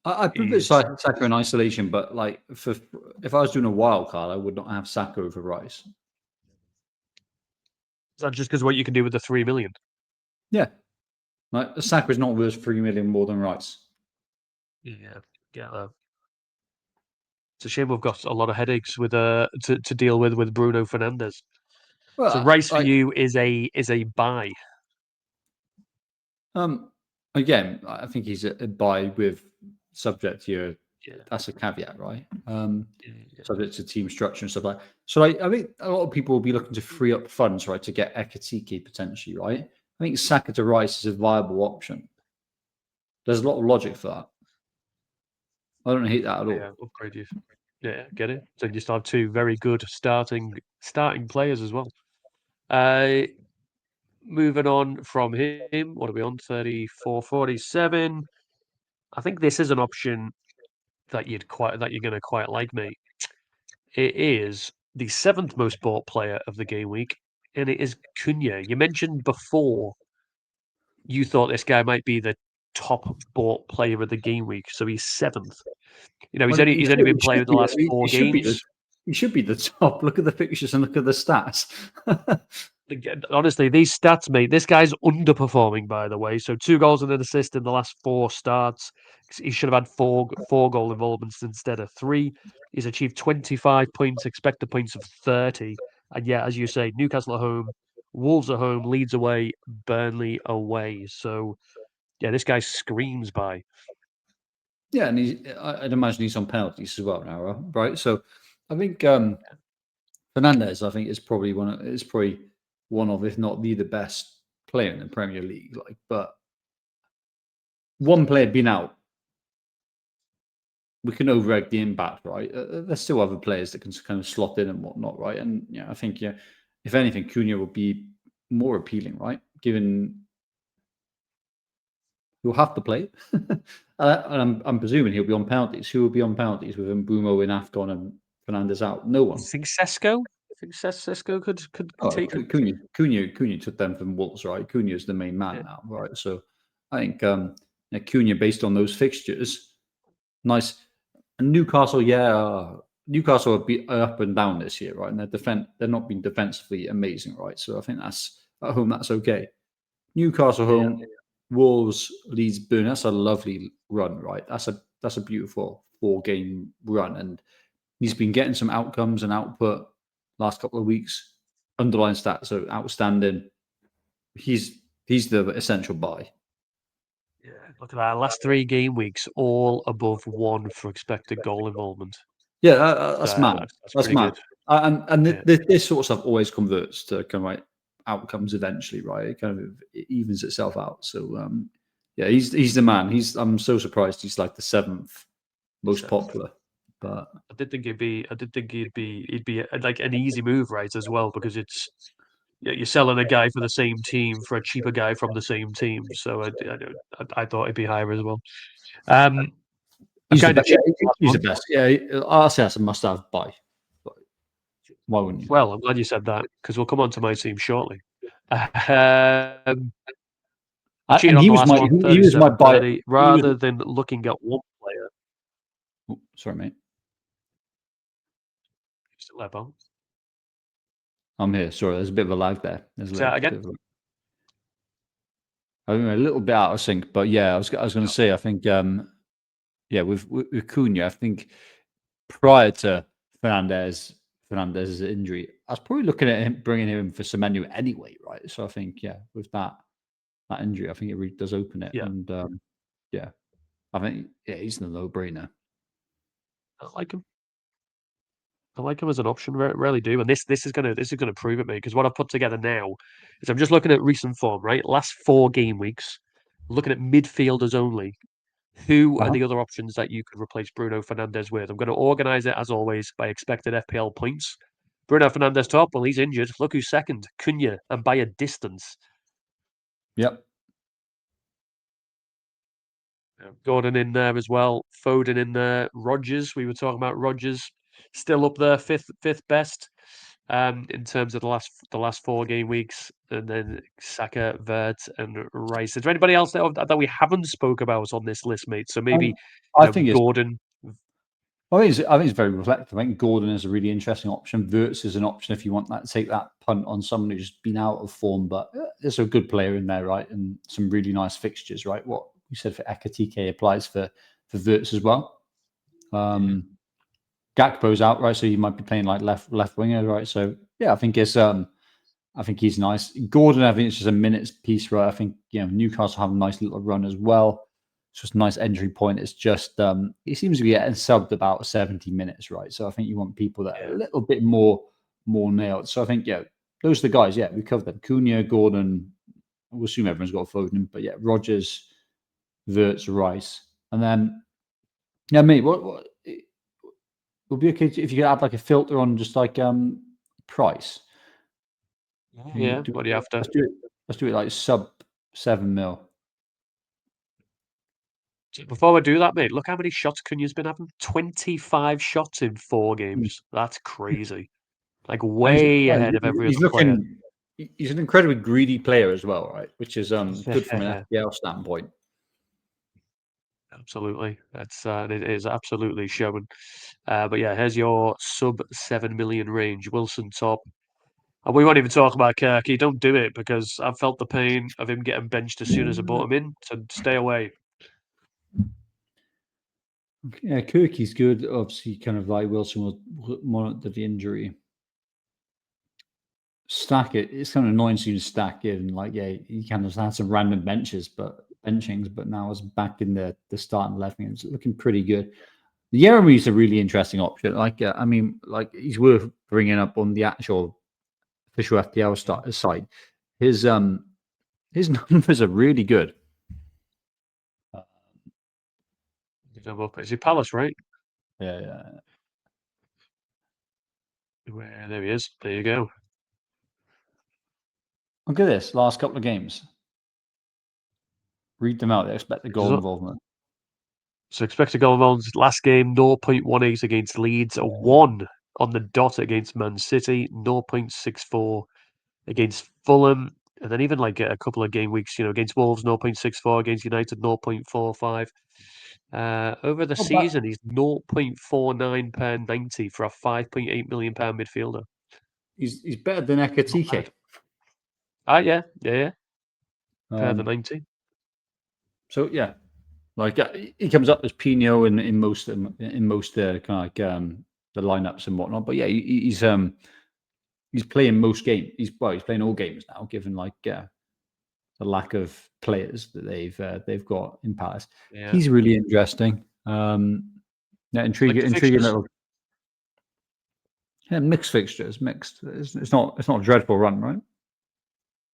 I prefer He's Saka in isolation, but like for if I was doing a wild card, I would not have Saka over Rice. Is that just because what you can do with the 3 million? Yeah, like Saka is not worth 3 million more than Rice. Yeah, yeah. It's a shame we've got a lot of headaches with to deal with Bruno Fernandes. So Well, Rice for like you is a buy. um, again, I think he's a buy with subject to your. Yeah, That's a caveat, right? yeah, yeah. Subject to team structure and stuff like that. So I think a lot of people will be looking to free up funds, right, to get Ekitike potentially, right? I think Saka to Rice is a viable option. There's a lot of logic for that. I don't hate that at all. Yeah, upgrade you. Yeah, get it. So you still have 2 very good starting players as well. Uh, Moving on from him, what are we on? 34, 47. I think this is an option that you're gonna quite like, mate. It is the 7th most bought player of the game week, and it is Cunha. You mentioned before you thought this guy might be the top bought player of the game week, so he's 7th. You know, Well, he's only been playing the last he 4 should be the games. he should be the top. Look at the pictures and look at the stats. Honestly, these stats, mate. This guy's underperforming, by the way. So 2 goals and an assist in the last 4 starts. He should have had four goal involvements instead of 3. He's achieved 25 points, expected points of 30. And yeah, as you say, Newcastle at home, Wolves at home, Leeds away, Burnley away. So yeah, this guy screams by. Yeah, and I'd imagine he's on penalties as well now, right? So I think Fernandes, I think, is probably one of, if not the best player in the Premier League. Like, but one player being out, we can overrate the impact, right? There's still other players that can kind of slot in and whatnot, right? And yeah, I think if anything, Cunha will be more appealing, right? Given he'll have to play, and I'm presuming he'll be on penalties. Who will be on penalties with Bruno in AFCON and Fernandes out? No I one. think Sesko. I think Sesko could Oh, take him. Cunha took them from Wolves, right? Cunha's the main man Yeah. now, right? So I think Cunha, based on those fixtures, nice. And Newcastle, Newcastle are up and down this year, right? And they're not being defensively amazing, right? So I think that's at home, that's okay. Newcastle Yeah. home, Wolves, Leeds, Burn. That's a lovely run, right? That's a beautiful 4-game run, and he's been getting some outcomes and output last couple of weeks. Underlying stats are outstanding. He's the essential buy. Yeah, look at that. Last 3 game weeks, all above 1 for expected goal involvement. Yeah, that's So mad. that's That's pretty mad. good. And Yeah. this sort of stuff always converts to kind of like outcomes eventually, right? It kind of evens itself out. So yeah, he's the man. I'm so surprised he's like the 7th most So popular. But I did think he'd be like an easy move, right, as well, because it's you're selling a guy for the same team for a cheaper guy from the same team. So I thought it'd be higher as well. I've he's the kind of best. Yeah, cheated the last he's the one. best. Yeah, I'll say that's a must-have buy. But why wouldn't you? Well, I'm glad you said that because we'll come on to my team shortly. I've cheated And on the last one, he was my buy. 37-30. He was. Rather than looking at one player, Oh, sorry, mate. still there, Bo. I'm here. Sorry, there's a bit of a lag there. There's a Say that little again. bit of I'm a little bit out of sync, but yeah, I was going to No. say, I think, yeah, with Cunha, I think prior to Fernandez's injury, I was probably looking at him bringing him for Semenyo anyway, right? So I think, yeah, with that injury, I think it really does open it, Yeah, and yeah, I think he's the no-brainer. I like him. I like him as an option, really do. And this is gonna prove it, mate. Because what I've put together now is I'm just looking at recent form, right? Last 4 game weeks, looking at midfielders only. Who are Uh-huh. the other options that you could replace Bruno Fernandes with? I'm going to organise it as always by expected FPL points. Bruno Fernandes top. Well, he's injured. Look who's second, Cunha, and by a distance. Yep. Gordon in there as well. Foden in there. Rodgers. We were talking about Rodgers. Still up there, fifth best. In terms of the last 4 game weeks, and then Saka, Vert, and Rice. Is there anybody else that we haven't spoke about on this list, mate? So maybe I think it's Gordon. I think it's very reflective. I think Gordon is a really interesting option. Wirtz is an option if you want that take that punt on someone who's been out of form, but there's a good player in there, right? And some really nice fixtures, right? What you said for Ekitike applies for Wirtz as well. Gakpo's out, right? So he might be playing like left winger, right? So yeah, I think he's nice. Gordon, I think it's just a minutes piece, right? I think Newcastle have a nice little run as well. It's just a nice entry point. It's just he seems to be getting subbed about 70 minutes, right? So I think you want people that are a little bit more nailed. So I think those are the guys. Yeah, we covered them. Cunha, Gordon. We'll assume everyone's got a Foden, but yeah, Rodgers, Wirtz, Rice, and then mate, what would be okay if you could add like a filter on just like price. Yeah, what do you have to? Let's do it. Let's do it like sub 7 mil. Before we do that, mate, look how many shots Cunha's been having. 25 shots in 4 games. That's crazy. Like And way ahead of every he's other player. looking. He's an incredibly greedy player as well, right? Which is good from an FPL standpoint. Absolutely. It is absolutely showing. But yeah, here's your sub 7 million range. Wilson top. And we won't even talk about Kirky. Don't do it because I've felt the pain of him getting benched as soon as I brought him in. So stay away. Yeah, Kirky's good. Obviously, kind of like Wilson will monitor the injury. Stack it. It's kind of annoying to you stack it, and like he kind of had some random benchings, but now it's back in the starting 11. It's looking pretty good. Jeremy's a really interesting option. Like I mean, like he's worth bringing up on the actual official FPL site. His numbers are really good. Is he Palace, right? Yeah. There he is. There you go. Look at this. Last couple of games. Read them out. They expect the goal involvement. So expected goal involvement last game 0.18 against Leeds, a 1 on the dot against Man City, 0.64 against Fulham, and then even like a couple of game weeks, against Wolves 0.64, against United 0.45. Over the season, he's 0.49 per 90 for a 5.8 million pound midfielder. He's better than Ekitike. Yeah. Per the 90. So yeah, like he comes up as Pino in most kind of like the lineups and whatnot. But yeah, he's playing most games. He's playing all games now, given like the lack of players that they've got in Palace. Yeah. He's really interesting. Intriguing little. Yeah, mixed fixtures, mixed. It's not a dreadful run, right?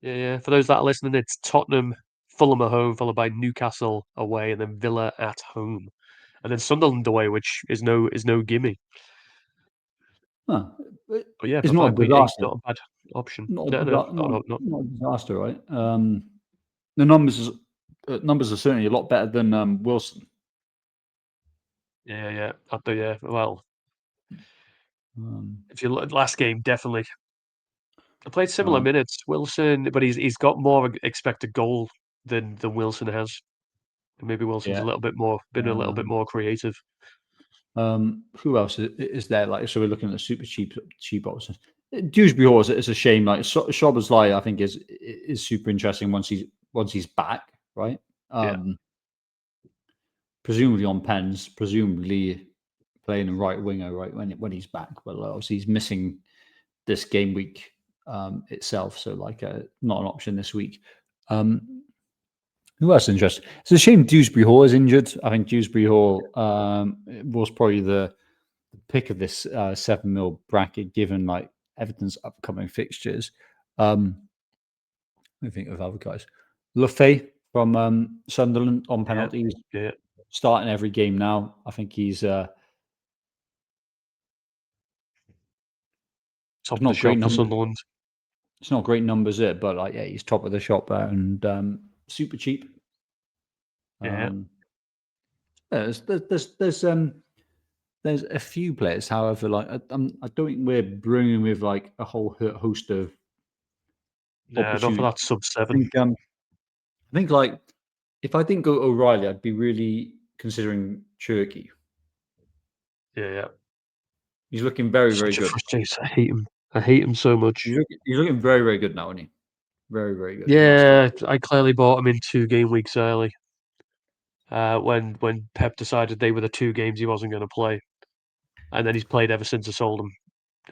Yeah. For those that are listening, it's Tottenham, Fulham at home, followed by Newcastle away, and then Villa at home, and then Sunderland away, which is no gimme. Huh. But yeah, it's for not a 5.8, disaster. not a bad option. Not No. a disaster, right? The numbers are certainly a lot better than Wilson. Yeah. Well, if you look at last game, definitely. I played similar minutes, Wilson, but he's got more expected goal than Wilson has. Maybe Wilson's a little bit more creative. Who else is there? Like, so we're looking at the super cheap options. Dewsbury Hall is a shame. Like Szoboszlai, I think is super interesting once he's back, right? Presumably on pens, presumably playing a right winger, right when he's back. But obviously he's missing this game week itself, so like not an option this week. Who else is interesting? It's a shame Dewsbury Hall is injured. I think Dewsbury Hall was probably the pick of this 7 mil bracket, given like Everton's upcoming fixtures. Let me think of other guys. Lefay from Sunderland on penalties. Yeah. Starting every game now. I think he's top of the shop for Sunderland. It's not great numbers there, but like he's top of the shop there and super cheap. There's a few players, however, like I don't think we're bringing with like a whole host of not for that sub 7. I think like if I didn't go O'Reilly, I'd be really considering Cherky. Yeah. He's looking very, very good. I hate him so much. He's looking very, very good now, isn't he? Very, very good. Yeah, I clearly bought him in 2 game weeks early. When Pep decided they were the 2 games he wasn't going to play, and then he's played ever since I sold him.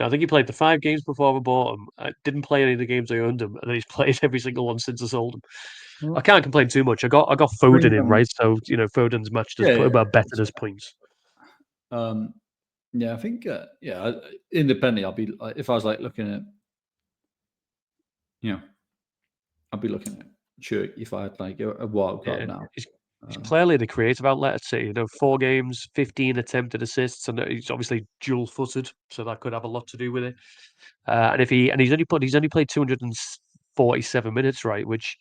I think he played the 5 games before I bought him. I didn't play any of the games I owned him, and then he's played every single one since I sold him. Well, I can't complain too much. I got Foden in, right? So Foden's matched us bettered his points. I think independently, I'll be if I was like looking at I'd be looking at Church if I had like a wild card now. He's clearly the creative outlet at City. 4 games, 15 attempted assists, and he's obviously dual-footed, so that could have a lot to do with it. And he's only played 247 minutes, right? Which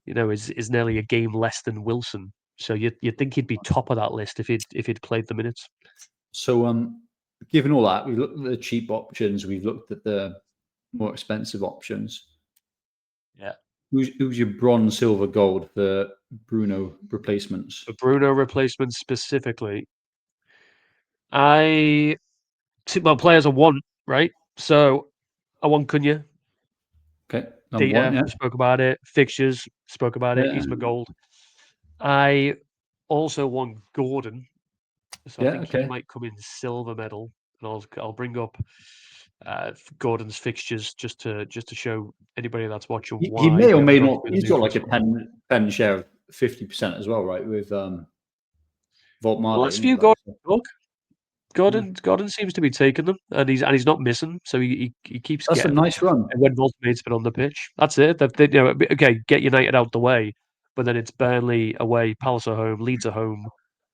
is nearly a game less than Wilson. So you'd think he'd be top of that list if he'd played the minutes. So given all that, we've looked at the cheap options, we've looked at the more expensive options. Yeah. Who's your bronze, silver, gold for Bruno replacements? For Bruno replacements specifically, players I want, right? So I want Cunha. Okay, number one, Data, yeah. we spoke about it. Fixtures, spoke about it. Yeah, He's my gold. I also want Gordon, so I yeah, think he okay. might come in silver medal, and I'll bring up Gordon's fixtures just to show anybody that's watching He why may we or haven't may gone not. through the He's new got like a fixture. 10 share of 50% as well, right? With Volt The Male, last isn't he? few Like, Gordon so, look, yeah. Gordon seems to be taking them, and he's not missing, so he keeps That's a getting them. nice run. And when Voltmate's been on the pitch, that's it. Okay, get United out the way, but then it's Burnley away, Palace at home, Leeds at home,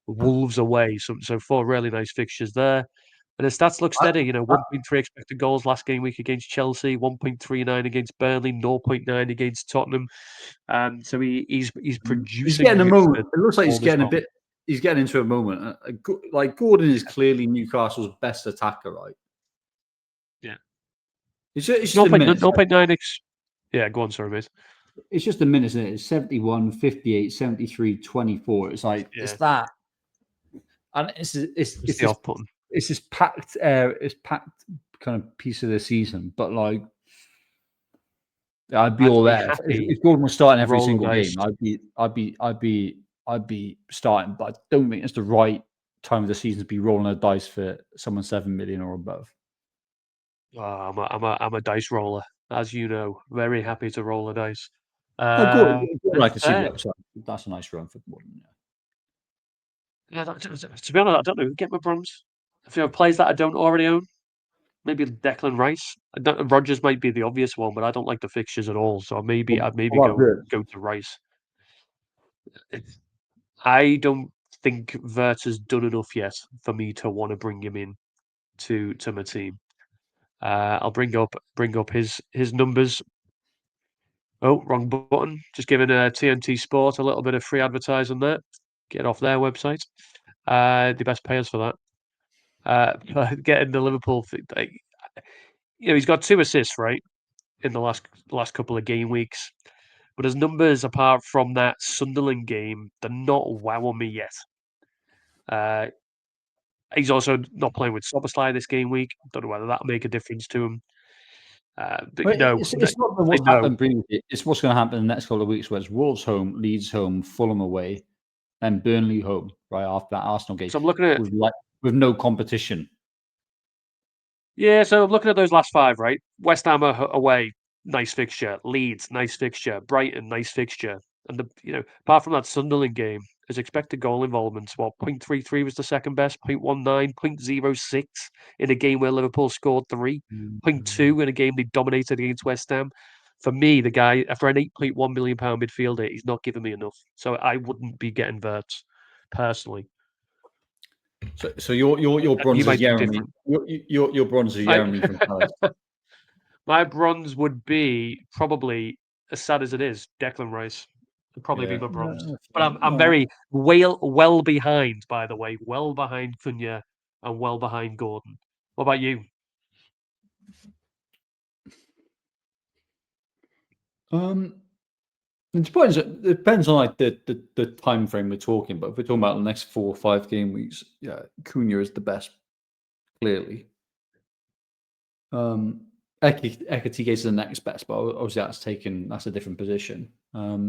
Wolves away. So four really nice fixtures there. And the stats look I, steady. I, 1.3 expected goals last game week against Chelsea, 1.39 against Burnley, 0.9 against Tottenham. So he's he's getting a producing for moment. It looks like he's form as getting a well. bit. He's getting into a moment. Like Gordon is clearly Newcastle's best attacker, right? Yeah. It's just a minute. 0.9 Yeah, go on, sorry, mate. It's just a minute, isn't it? It's 71, 58, 73, 24. It's like it's Yeah, that, and it's it's the off button. it's this packed kind of piece of the season. But like, I'd be I'd all be there happy if Gordon was starting to every roll the single dice. game. I'd be starting, but I don't think it's the right time of the season to be rolling a dice for someone 7 million or above. Oh, I'm a dice roller, as you know. Very happy to roll the dice. Gordon, And I can see the fair. upside. That's a nice run for Gordon. Yeah. Yeah, to be honest, I don't know. Get my bronze. If you have players that I don't already own, maybe Declan Rice. Rodgers might be the obvious one, but I don't like the fixtures at all. So I'd maybe What about go Wirtz? to Rice. I don't think Vert has done enough yet for me to want to bring him in to my team. I'll bring up his numbers. Oh, wrong button. Just giving TNT Sport a little bit of free advertising there. Get off their website. The best payers for that. Getting the Liverpool thing, he's got 2 assists, right, in the last couple of game weeks. But his numbers, apart from that Sunderland game, they're not wowing me yet. He's also not playing with Soboslai this game week. Don't know whether that'll make a difference to him. But Well, it's not I what's know. happened previously. It's what's going to happen in the next couple of weeks, where it's Wolves home, Leeds home, Fulham away, and Burnley home. Right after that Arsenal game, So I'm looking at with no competition. Yeah, so I'm looking at those last 5, right? West Ham away, nice fixture. Leeds, nice fixture. Brighton, nice fixture. And apart from that Sunderland game, his expected goal involvement, 0.33 was the second best, 0.19, 0.06 in a game where Liverpool scored 3, 0.2 in a game they dominated against West Ham. For me, the guy, for an £8.1 million midfielder, he's not giving me enough. So I wouldn't be getting Verts personally. So your You bronze is might think Jeremy. different. Your bronze is My, Jeremy from Palace. my bronze would be probably, as sad as it is, Declan Rice would probably be Yeah. my bronze. But I'm All right. very well behind, by the way, well behind Cunha and well behind Gordon. What about you? It depends on like the time frame we're talking. But if we're talking about the next 4 or 5 game weeks, yeah, Cunha is the best, clearly. Ekitike is the next best, but obviously that's a different position. Yeah.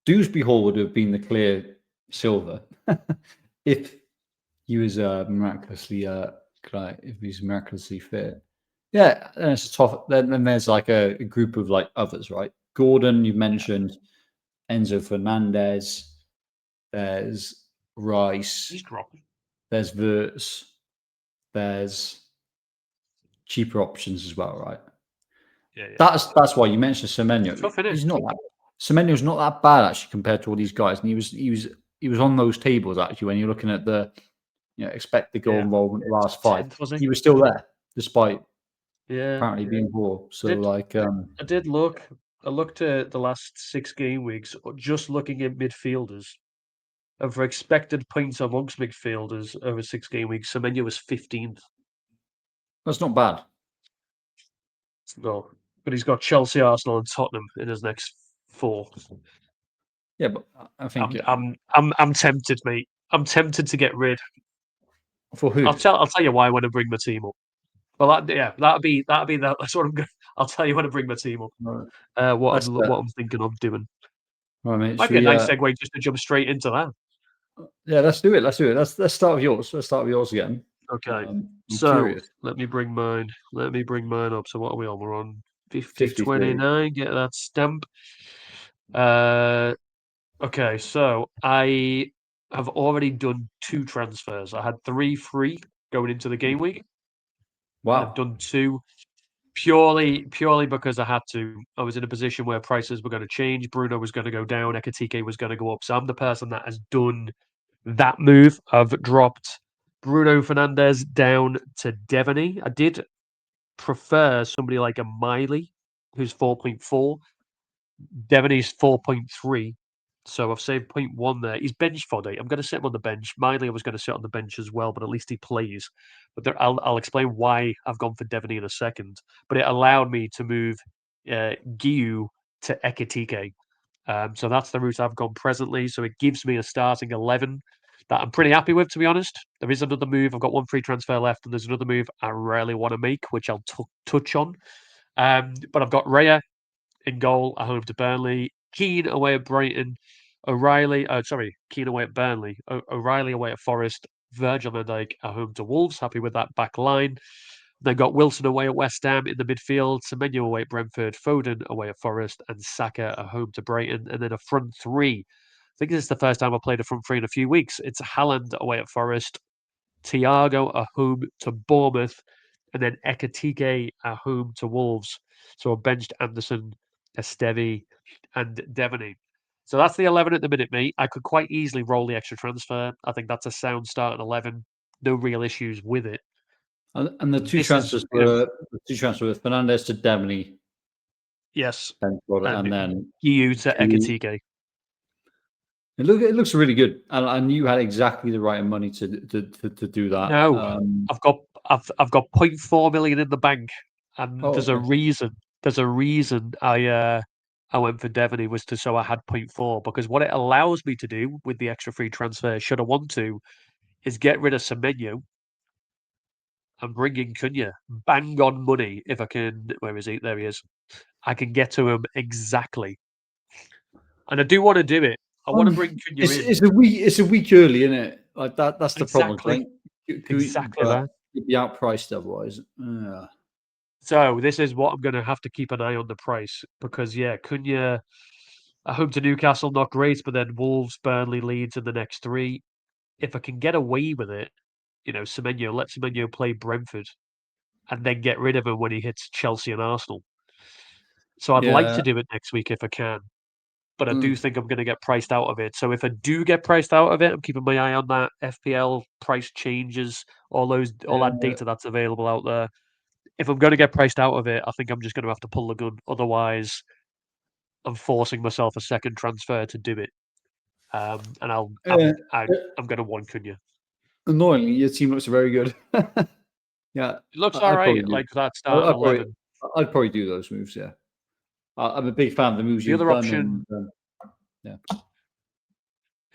Dewsbury Hall would have been the clear silver if he was miraculously if he's miraculously fit. Yeah, and it's a tough. Then there's like a group of like others, right? Gordon, you mentioned Enzo Fernandez. There's Rice. He's dropping. There's Verts. There's cheaper options as well, right? Yeah, yeah. That's why you mentioned Semenyo. Tough, innit? He's not that. Semenyo's not that bad actually compared to all these guys, and he was on those tables actually when you're looking at the expected goal Yeah. involvement the last 5. 10th, was he? He was still there despite Yeah. apparently being poor. I So did like I did look. I looked at the last 6 game weeks, just looking at midfielders. And for expected points amongst midfielders over 6 game weeks, Semenyo was 15th. that's not bad. No, but he's got Chelsea, Arsenal, and Tottenham in his next 4. Yeah, but I think I'm tempted, mate. I'm tempted to get rid. for who? I'll tell you why when I bring my team up. Well, that'd be that's what I'm going. I'll tell you when I bring my team up. Right. What I'm thinking of doing. Right, mate. Might Should be a we? nice segue just to jump straight into that. Yeah, let's do it. Let's start with yours. Let's start with yours again. Okay. I'm So curious. let me bring mine. Let me bring mine up. So what are we on? We're on 53. 50-29. Get that stamp. Okay. So I have already done 2 transfers. I had 3 free going into the game week. I've Wow. done 2 purely because I had to. I was in a position where prices were going to change. Bruno was going to go down. Ekitike was going to go up. So I'm the person that has done that move. I've dropped Bruno Fernandes down to Devaney. I did prefer somebody like a Miley, who's 4.4. Devaney's 4.3. So I've saved 0.1 there. He's bench foddy. I'm going to sit him on the bench. Miley, I was going to sit on the bench as well, but at least he plays. But I'll explain why I've gone for Devaney in a second. But it allowed me to move Giu to Ekitike. So that's the route I've gone presently. So it gives me a starting 11 that I'm pretty happy with, to be honest. There is another move. I've got 1 free transfer left, and there's another move I really want to make, which I'll touch on. But I've got Raya in goal at home to Burnley. Keane away at Brighton. Keane away at Burnley. O'Reilly away at Forest. Virgil van Dijk at home to Wolves. Happy with that back line. Then got Wilson away at West Ham in the midfield. Semenyo away at Brentford. Foden away at Forest. And Saka at home to Brighton. And then a front 3. I think this is the first time I played a front 3 in a few weeks. It's Haaland away at Forest. Thiago at home to Bournemouth. And then Ekitike at home to Wolves. So I benched Anderson, Esteve, and Devaney. So that's the 11 at the minute, mate. I could quite easily roll the extra transfer. I think that's a sound start at 11. No real issues with it. And the two This is, transfers were Fernandez to Devaney, yes, and and then EU to Kiwi. Ekitike. It looks really good, and I knew you had exactly the right money to do that. No, I've got 0.4 million in the bank, and Oh, there's a okay. reason. There's a reason I went for Devaney was to so I had 0.4 because what it allows me to do with the extra free transfer, should I want to, is get rid of Semenyo and bring in Cunha. Bang on money if I can. Where is he? There he is. I can get to him exactly, and I do want to do it. I want to bring Cunha in It's a week early, isn't it? Like that. That's the problem. I exactly, think, exactly but that. you'd be outpriced otherwise. So this is what I'm going to have to keep an eye on the price because yeah, Cunha at home to Newcastle not great, but then Wolves, Burnley, Leeds in the next 3. If I can get away with it, let Semenyo play Brentford and then get rid of him when he hits Chelsea and Arsenal. So I'd like Yeah. to do it next week if I can, but I do Mm. think I'm going to get priced out of it. So if I do get priced out of it, I'm keeping my eye on that FPL price changes, all that Yeah. data that's available out there. If I'm going to get priced out of it, I think I'm just going to have to pull the gun. Otherwise, I'm forcing myself a second transfer to do it. And Uh, I'm going to want Cunha. Annoyingly, your team looks very good. Yeah, It looks all I'd probably right, do. like that starting 11. I'd probably do those moves. Yeah, I'm a big fan of the moves The you've other done, option, and yeah,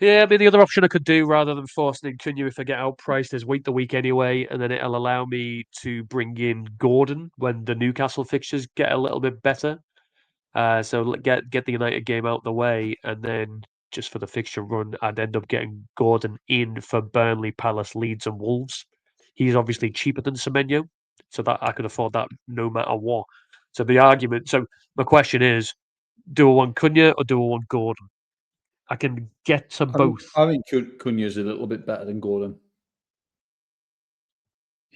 yeah, I mean, the other option I could do rather than forcing in Cunha if I get outpriced is wait the week anyway, and then it'll allow me to bring in Gordon when the Newcastle fixtures get a little bit better. So get the United game out the way, and then just for the fixture run, I'd end up getting Gordon in for Burnley, Palace, Leeds, and Wolves. He's obviously cheaper than Semenyo, so that I could afford that no matter what. So my question is, do I want Cunha or do I want Gordon? I can get to both. I think Cunha's a little bit better than Gordon.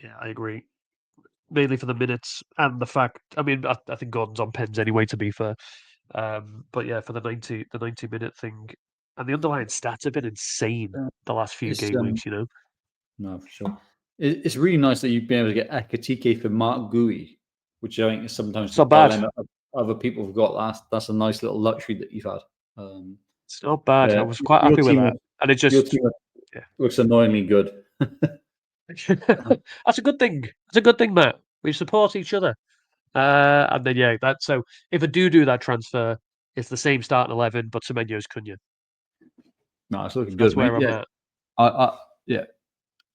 Yeah, I agree. Mainly for the minutes and the fact. I mean, I think Gordon's on pens anyway. To be fair, but yeah, for the 90-minute thing, and the underlying stats have been insane Uh, the last few it's game weeks. no, for sure. It's really nice that you've been able to get Ekitike for Mark Gui, which I think is sometimes It's the not bad. dilemma of other people have got. That's a nice little luxury that you've had. It's not bad. I Yeah, was quite your happy with team, that, and it your just team yeah. looks annoyingly good. That's a good thing. It's a good thing, Matt. We support each other. And then yeah, that so if I do that transfer, it's the same starting 11, but Semenyo's Cunha. No, it's looking So that's good, mate. where I'm Yeah, at.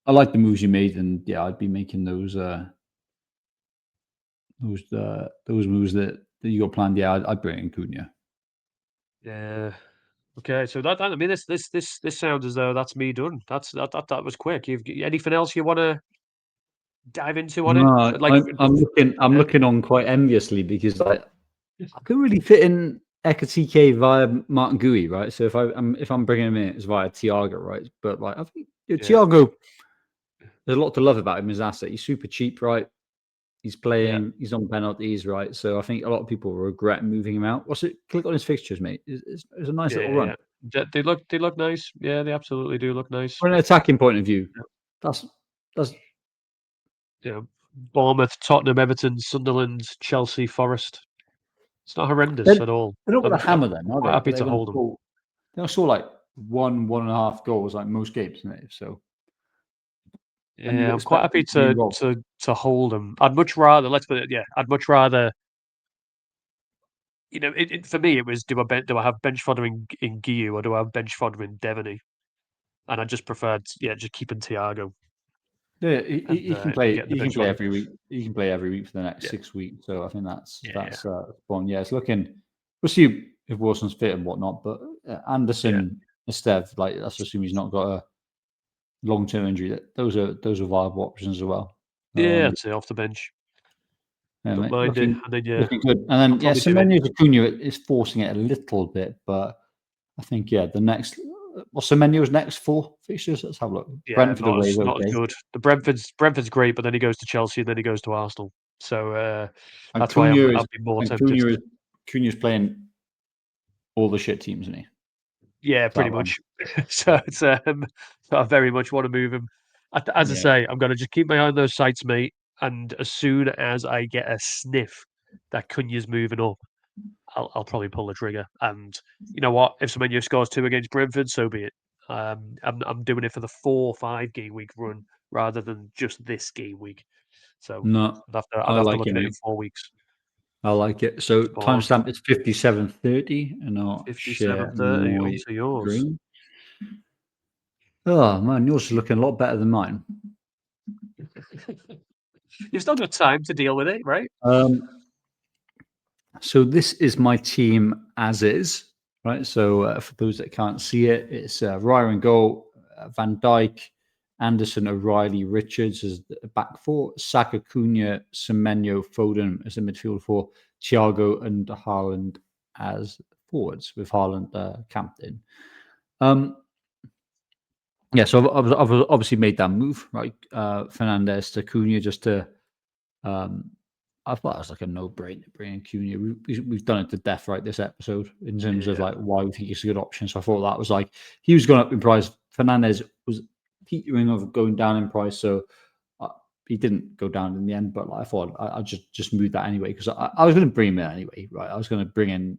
I like the moves you made, and yeah, I'd be making those. those moves that you got planned, yeah, I'd bring in Cunha. Yeah. Okay, so that I mean, this sounds as though that's me done. That was quick. You've anything else you want to dive into on it? No, Like, I'm yeah, looking on quite enviously because I could really fit in Ekitike via Martin Gui, right? So if I'm bringing him in, it's via Thiago, right? But like I think yeah, Thiago, there's a lot to love about him. His asset, he's super cheap, right? He's yeah, playing, he's on penalties, right? So I think a lot of people regret moving him out. What's it? Click on his fixtures, mate. It's a nice yeah, little yeah. run. They look nice. Yeah, they absolutely do look nice. From an attacking point of view, Yeah, that's that's yeah. Bournemouth, Tottenham, Everton, Sunderland, Chelsea, Forest. It's not horrendous they're, at all. they're not going to I'm hammer them, are quite they? happy But they're to going to hold them. score. They'll score like 1.5 goals, like most games, isn't it? So and you'd Yeah, I'm quite expect happy them to be involved. to hold them. I'd much rather, let's put it, yeah, I'd much rather, for me, it was do I have bench fodder in Giu or do I have bench fodder in Devaney? And I just preferred, yeah, just keeping Thiago Yeah, and he can play. getting the He can bench play fodder. every week. He can play every week for the next Yeah, 6 weeks. So I think yeah, yeah, that's fun. Yeah, it's looking. We'll see if Wilson's fit and whatnot. But yeah, Anderson, Esteve, like let's assume he's not got a long term injury. Those are viable options as well. yeah. I'd say off the bench. Yeah, Don't mate, mind it. And then yeah, looking good. And I'll then yeah, probably do it. Semenyo Cunha is forcing it a little bit, but I think yeah, the next Semenyo's next 4 fixtures. Let's have a look. Yeah, Brentford away is not as okay. good. The Brentford's great, but then he goes to Chelsea and then he goes to Arsenal. So And that's why Cunha is I'd be more and tempted. Cunha's playing all the shit teams, isn't he? Yeah, That pretty one. much. So it's so I very much want to move him. As I Yeah. say, I'm gonna just keep my eye on those sites, mate. And as soon as I get a sniff that Cunha's moving up, I'll probably pull the trigger. And you know what? If Semenyo scores 2 against Brentford, so be it. I'm doing it for the 4 or 5 game week run rather than just this game week. So No, I'd I have to like look it, at it in mate. 4 weeks. I like it. So Spot on. timestamp is 57:30, and I'll share 57:30 my onto yours. screen. Oh man, yours is looking a lot better than mine. You've still got time to deal with it, right? So this is my team as is, right? So for those that can't see it, it's Raya in goal, Van Dijk, Anderson, O'Reilly, Richards as the back four, Saka, Cunha, Semenyo, Foden as the midfield four, Thiago and Haaland as forwards, with Haaland camped in. Yeah, so I've obviously made that move, right? Fernandes to Cunha just to um, I thought it was like a no-brainer bringing Cunha. We've done it to death, right? This episode in terms of Yeah. like why we think he's a good option. So I thought that was like he was going up in price. Fernandez was teetering of going down in price, so he didn't go down in the end. But like, I thought I'd just move that anyway because I was going to bring him in anyway, right? I was going to bring in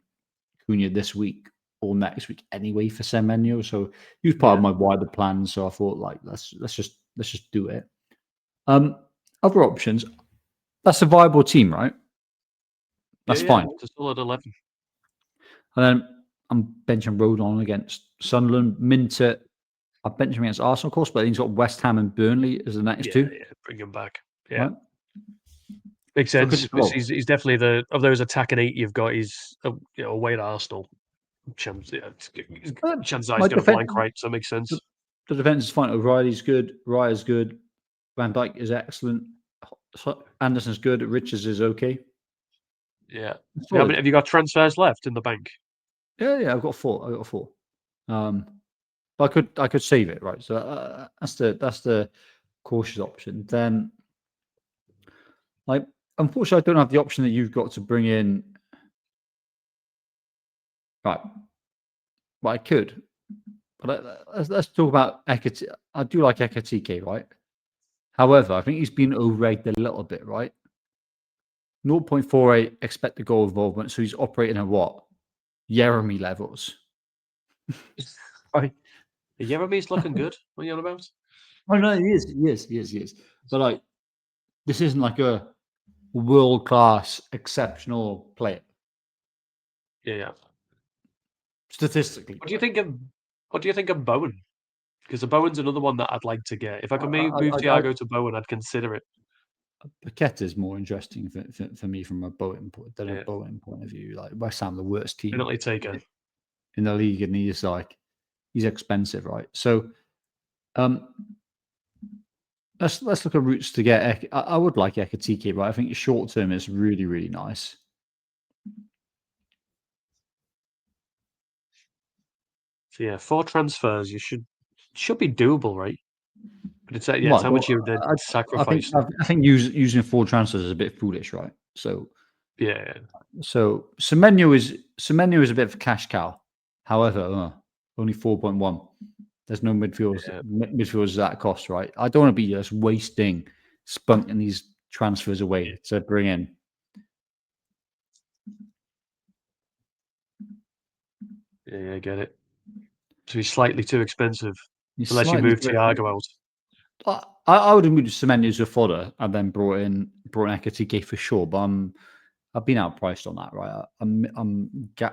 Cunha this week or next week anyway for Semenyo. So he was part Yeah. of my wider plan. So I thought like let's just do it. Other options. That's a viable team, right? Yeah, That's yeah. fine. It's a solid 11. And then I'm benching Rodon against Sunderland. Minter, I bench him against Arsenal, of course, but he's got West Ham and Burnley as the next Yeah, two, yeah. Bring him back. Yeah. right? Makes So I could sense. just Because roll. he's definitely the of those attacking 8 you've got, he's away at Arsenal. Chance, yeah, chances are he's My going to defense, blank right, so it makes the, sense. the defense is fine. O'Reilly's good. Raya's good. Van Dijk is excellent. Anderson's good. Richards is okay. Yeah. How many Solid. have you got transfers left in the bank? Yeah. I've got four. I've got four. But I could save it, right? So that's the cautious option. Then, like, unfortunately, I don't have the option that you've got to bring in. Right. Well, I could, but let's talk about Ekitike. I do like Ekitike, right? However, I think he's been overrated a little bit, right? 0.48 expected goal involvement, so he's operating at what? Jeremy levels. Right. Jeremy's looking good. What are you on about? Oh no, he is. But like, this isn't like a world class, exceptional player Yeah, yeah. statistically, What do you right? think of what do you think of Bowen? Because the Bowen's another one that I'd like to get. If I I, could I, move I, I Thiago to Bowen, I'd consider it. Paqueta is more interesting for me from a Bowen point of view. Like West Ham, the worst team Penalty taker. in the league, and he's expensive, right? So let's look at routes to get. I would like Ekitike, right? I think short term is really, really nice. So yeah, 4 transfers. You should be doable, right? But it's it's Well, how much you then sacrifice. I think using 4 transfers is a bit foolish, right? So Yeah, Semenyo is a bit of a cash cow. However, only 4.1. There's no midfielders at that cost, right? I don't want to be just wasting spunking these transfers away to bring in. yeah, I get it. So he's slightly too expensive He's unless you slightly move Thiago out. I would have moved Semenyo to fodder and then brought in Ekitike for sure, but I've been outpriced on that, right?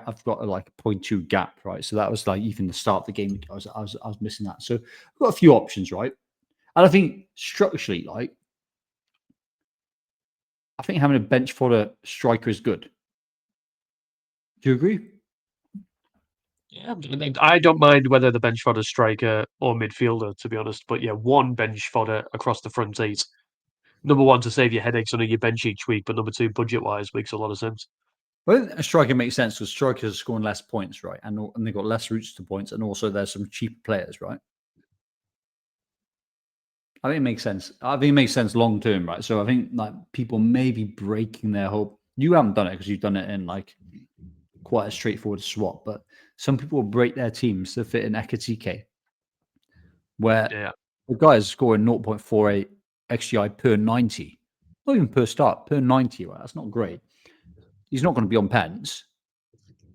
I've got like a 0.2 gap, right? So that was like even the start of the game. I was missing that. So I've got a few options, right? And I think structurally, like, I think having a bench fodder striker is good. Do you agree? Yeah, I don't mind whether the bench fodder striker or midfielder, to be honest. But yeah, 1 bench fodder across the front 8. Number 1 to save your headaches on your bench each week, but number 2 budget wise makes a lot of sense. Well, a striker makes sense because strikers are scoring less points, right? And they've got less routes to points, and also there's some cheap players, right? I think it makes sense. I think it makes sense long term, right? So I think like people may be breaking their hope. You haven't done it because you've done it in like quite a straightforward swap, but some people will break their teams to fit in Ekitike, where the guy is scoring 0.48 XGI per 90, not even per start, per 90, right? That's not great. He's not going to be on pens.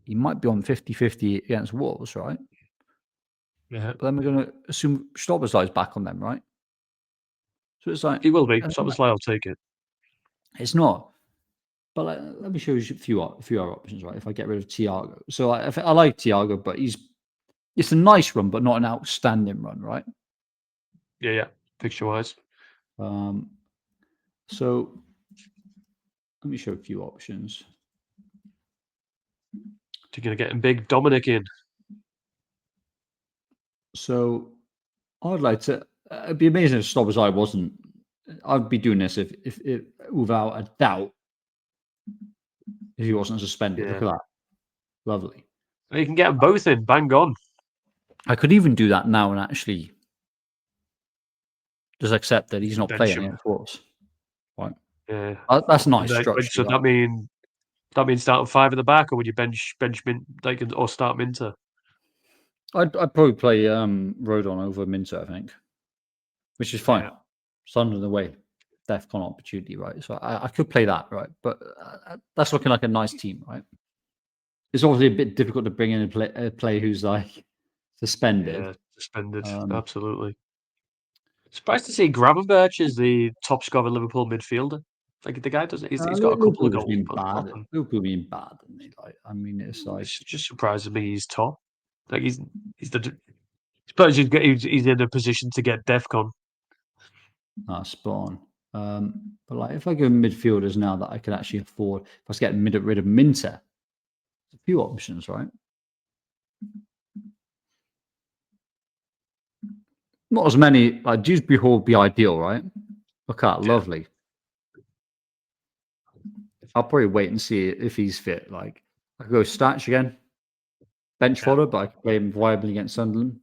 He might be on 50-50 against Wolves, right? Yeah. But then we're going to assume Stobber's back on them, right? So it's like He will be. Soboslai will take it. It's not. But let me show you a few other options, right? If I get rid of Thiago. So I like Thiago, but it's a nice run, but not an outstanding run, right? Yeah. Picture-wise. So let me show a few options. You're going to get him big Dominic in. So I'd like to. It'd be amazing if Stobber's wasn't. I'd be doing this if without a doubt if he wasn't suspended. Yeah. Look at that, lovely. You can get them both in. Bang on. I could even do that now and actually just accept that he's not playing against Wolves. Right. Yeah. That's nice structure. So that means starting 5 at the back, or would you bench or start Minter? I'd probably play Rodon over Minter, I think, which is fine. Yeah. It's under the way. DEFCON opportunity, right? So I could play that, right? But that's looking like a nice team, right? It's obviously a bit difficult to bring in a player who's like suspended. Yeah, suspended. Absolutely. Surprised to see Gravenberch is the top scorer Liverpool midfielder. Like the guy doesn't. He's got a couple of goals. Liverpool being bad, and I mean, it's like it just surprises me he's top. Like he's the. Suppose he's in a position to get DEFCON. Spawn. But like if I go midfielders now that I can actually afford, if I was getting rid of Minter, a few options, right? Not as many. Like Dewsbury Hall would be ideal, right? Look at lovely. I'll probably wait and see if he's fit. Like I could go Statch again, bench fodder, but I could play him viably against Sunderland.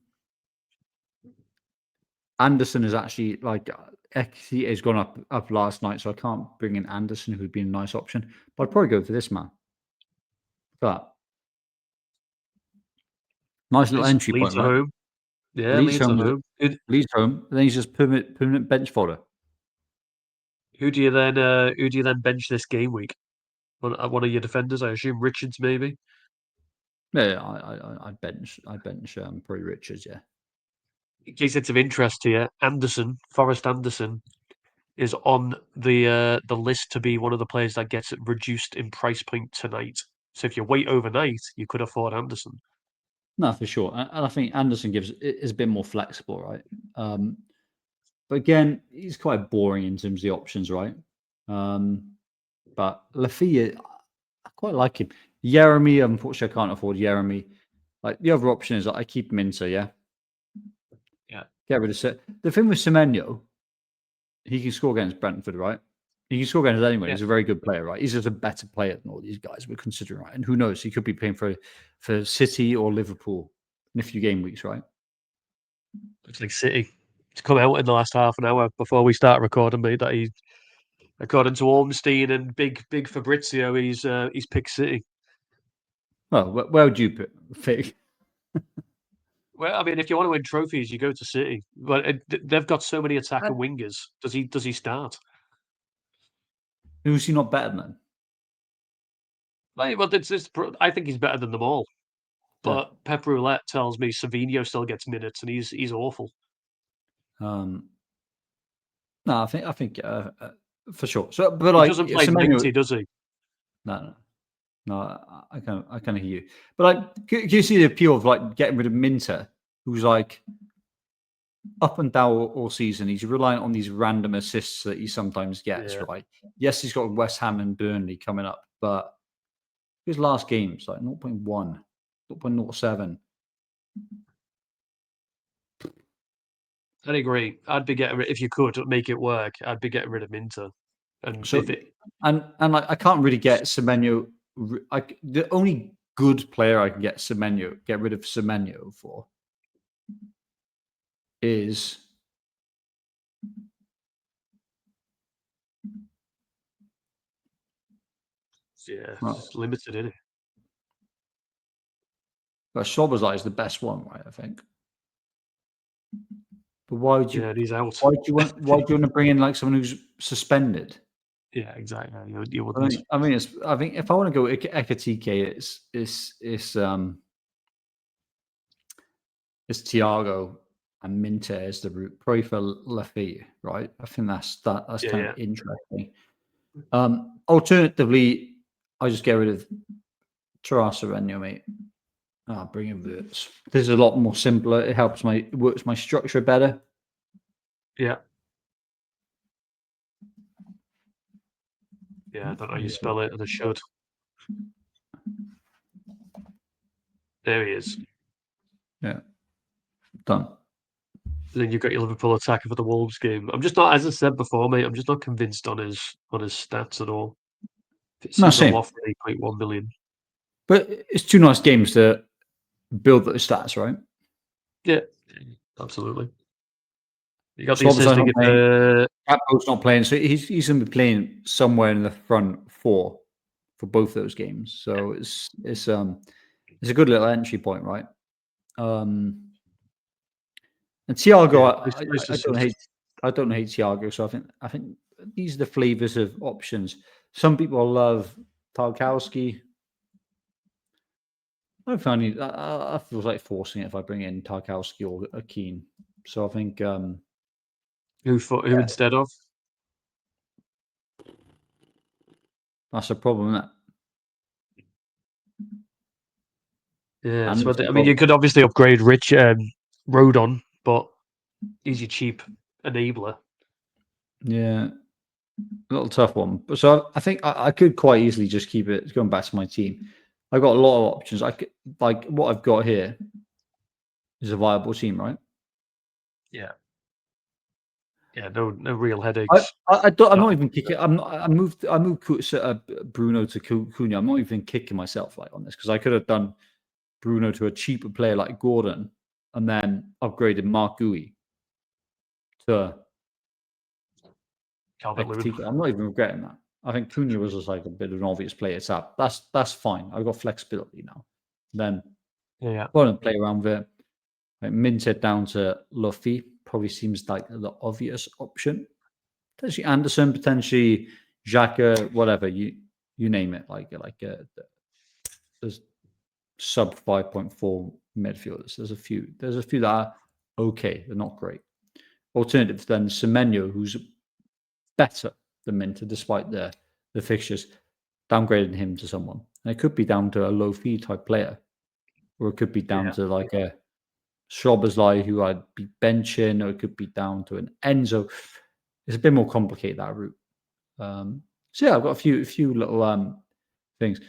Anderson is actually like he has gone up last night, so I can't bring in Anderson, who'd be a nice option. But I'd probably go for this man. But nice little entry point, right? Home. Yeah, Leeds home. Leeds home. Then he's just permanent bench fodder. Who do you then bench this game week? One of your defenders, I assume Richards, maybe. Yeah, I bench probably Richards. Yeah. In case it's of interest to you, Forrest Anderson, is on the list to be one of the players that gets reduced in price point tonight. So if you wait overnight, you could afford Anderson. No, for sure, and I think Anderson is a bit more flexible, right? But again, he's quite boring in terms of the options, right? But Lafia, I quite like him. Jeremy, unfortunately, I can't afford Jeremy. Like the other option is I keep Minter, yeah. Get rid of it. The thing with Semenyo, he can score against Brentford, right? He can score against anyone. Yeah. He's a very good player, right? He's just a better player than all these guys we're considering, right? And who knows? He could be playing for City or Liverpool in a few game weeks, right? Looks like City. It's come out in the last half an hour before we start recording, mate, that he, according to Ornstein and Big Fabrizio, he's picked City. Well, where would you pick? Well, I mean, if you want to win trophies, you go to City. But they've got so many attacking wingers. Does he start? Who's he not better than? Like, well, I think he's better than them all. But Pep Roulette tells me Savinho still gets minutes, and he's awful. No, I think for sure. So, but He like, doesn't play Semenyo, 90, does he? no, I kind of hear you. But like, can you see the appeal of like getting rid of Minter, who's like up and down all season? He's reliant on these random assists that he sometimes gets, right? Yes, he's got West Ham and Burnley coming up, but his last game's like 0.1, 0.07. I'd agree. I'd be getting if you could make it work. I'd be getting rid of Minter. And So, and like, I can't really get Semenyo. The only good player I can get rid of Semenyo for is it's limited, isn't it? But Szoboszlai is the best one, right? I think. But why would you? Yeah, he's out. Why do you want to bring in like someone who's suspended? Yeah, exactly. You wouldn't. I think if I want to go Ekitike, it's Thiago and Minter is the route. Probably for Lafayette, right? I think that's kind of interesting. Alternatively, I just get rid of Tarasareno, mate. Bring in Wirtz. This is a lot more simpler. It works my structure better. Yeah. Yeah, I don't know how you spell it, and I should. There he is. Yeah. Done. Then you've got your Liverpool attacker for the Wolves game. I'm just not, as I said before, mate. I'm just not convinced on his stats at all. It seems a lot for 8.1 million. But it's two nice games to build those stats, right? Yeah, absolutely. You got the assisting at the Atbo's not playing, so he's going to be playing somewhere in the front four for both those games. So it's a good little entry point, right? And Thiago, I don't hate Thiago, so I think these are the flavors of options. Some people love Tarkowski. I feel like forcing it if I bring in Tarkowski or Keane. So I think who instead of? That's a problem, isn't it? Yeah, so I mean, you could obviously upgrade Rodon, but he's your cheap enabler. Yeah, a little tough one. But so I think I could quite easily just keep it going back to my team. I've got a lot of options. I could, like what I've got here is a viable team, right? Yeah. Yeah, no real headaches. I'm not even kicking. I moved Bruno to Cunha. I'm not even kicking myself like on this because I could have done Bruno to a cheaper player like Gordon and then upgraded Mark Gui to Calvert-Lewin. I'm not even regretting that. I think Cunha was just like a bit of an obvious play. It's up. That's fine. I've got flexibility now. Then go and play around with it. Like Minter down to Luffy probably seems like the obvious option. Potentially Anderson, potentially Xhaka, whatever you name it. There's sub 5.4 midfielders. There's a few that are okay. They're not great. Alternative then Semenyo, who's better than Minter despite the fixtures, downgrading him to someone. And it could be down to a low fee type player, or it could be down to like a Szoboszlai who I'd be benching, or it could be down to an Enzo. It's a bit more complicated, that route. So yeah, I've got a few little things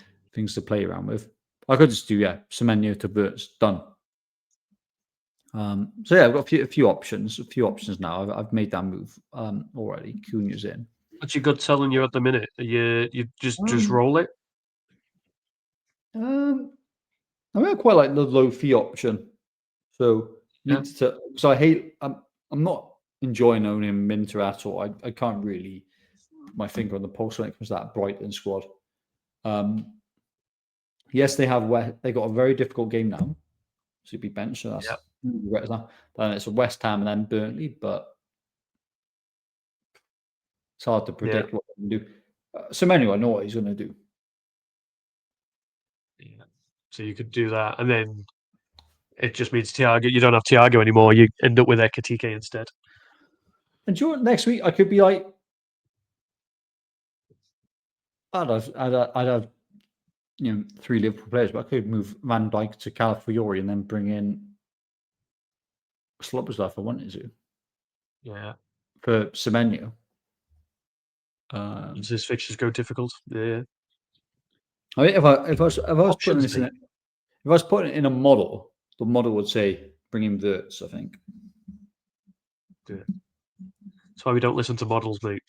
to play around with. I could just do Semenyo to Verts, done. So yeah, I've got a few options now. I've made that move already. Cunha's in. What's your gut telling you at the minute? You just Um, roll it? I mean, I quite like the low fee option. So Yeah. I hate. I'm not enjoying owning Minter at all. I can't really put my finger on the pulse when it comes to that Brighton squad. Yes, they got a very difficult game now. So he'd be benched. So that's regrets now. Then it's a West Ham and then Burnley, but it's hard to Yeah. predict what they can do. So anyway, I know what he's going to do. Yeah. So you could do that, and then it just means Thiago. You don't have Thiago anymore. You end up with Ekitike instead. And do you know what, next week I could be like, I'd have 3 Liverpool players, but I could move Van Dijk to Calvert-Lewin and then bring in Sloboslai if I wanted to Yeah. for Semenyo. Does his fixtures go difficult? Yeah. I mean, if I was putting Options, this in, mate. if I was putting it in a model, the model would say bring in Verts. I think. Yeah. That's why we don't listen to models, mate.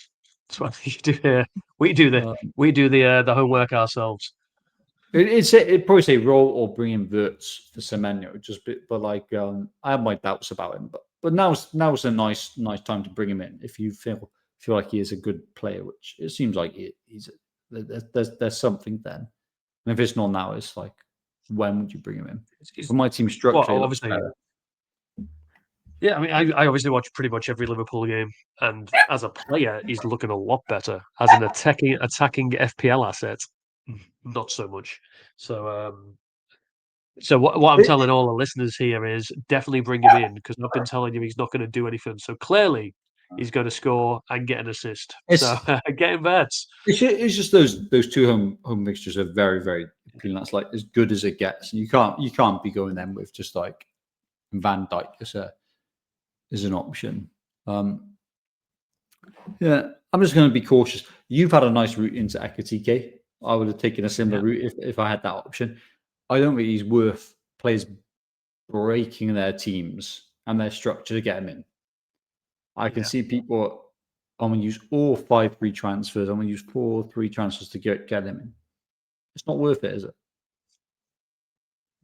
That's why you do here. We do the homework ourselves. It'd probably say roll or bring in Verts for Semenyo. But like I have my doubts about him. But now's a nice time to bring him in if you feel like he is a good player, which it seems like he's. There's something then. And if it's not now, it's like when would you bring him in? For my team structure, Well, obviously, yeah. I mean, I obviously watch pretty much every Liverpool game, and as a player, he's looking a lot better. As an attacking FPL asset, not so much. So what I'm telling all the listeners here is definitely bring him in, because I've been telling you he's not going to do anything. So clearly he's going to score and get an assist. So get him Verts. It's just those two home mixtures are very, very appealing. That's like as good as it gets. And you can't be going them with just like Van Dijk as an option. Yeah, I'm just going to be cautious. You've had a nice route into Ekitike. I would have taken a similar route if I had that option. I don't think he's worth players breaking their teams and their structure to get him in. I can see people. I'm going to use all 5 free transfers. I'm going to use 4 3 transfers to get him in. It's not worth it, is it?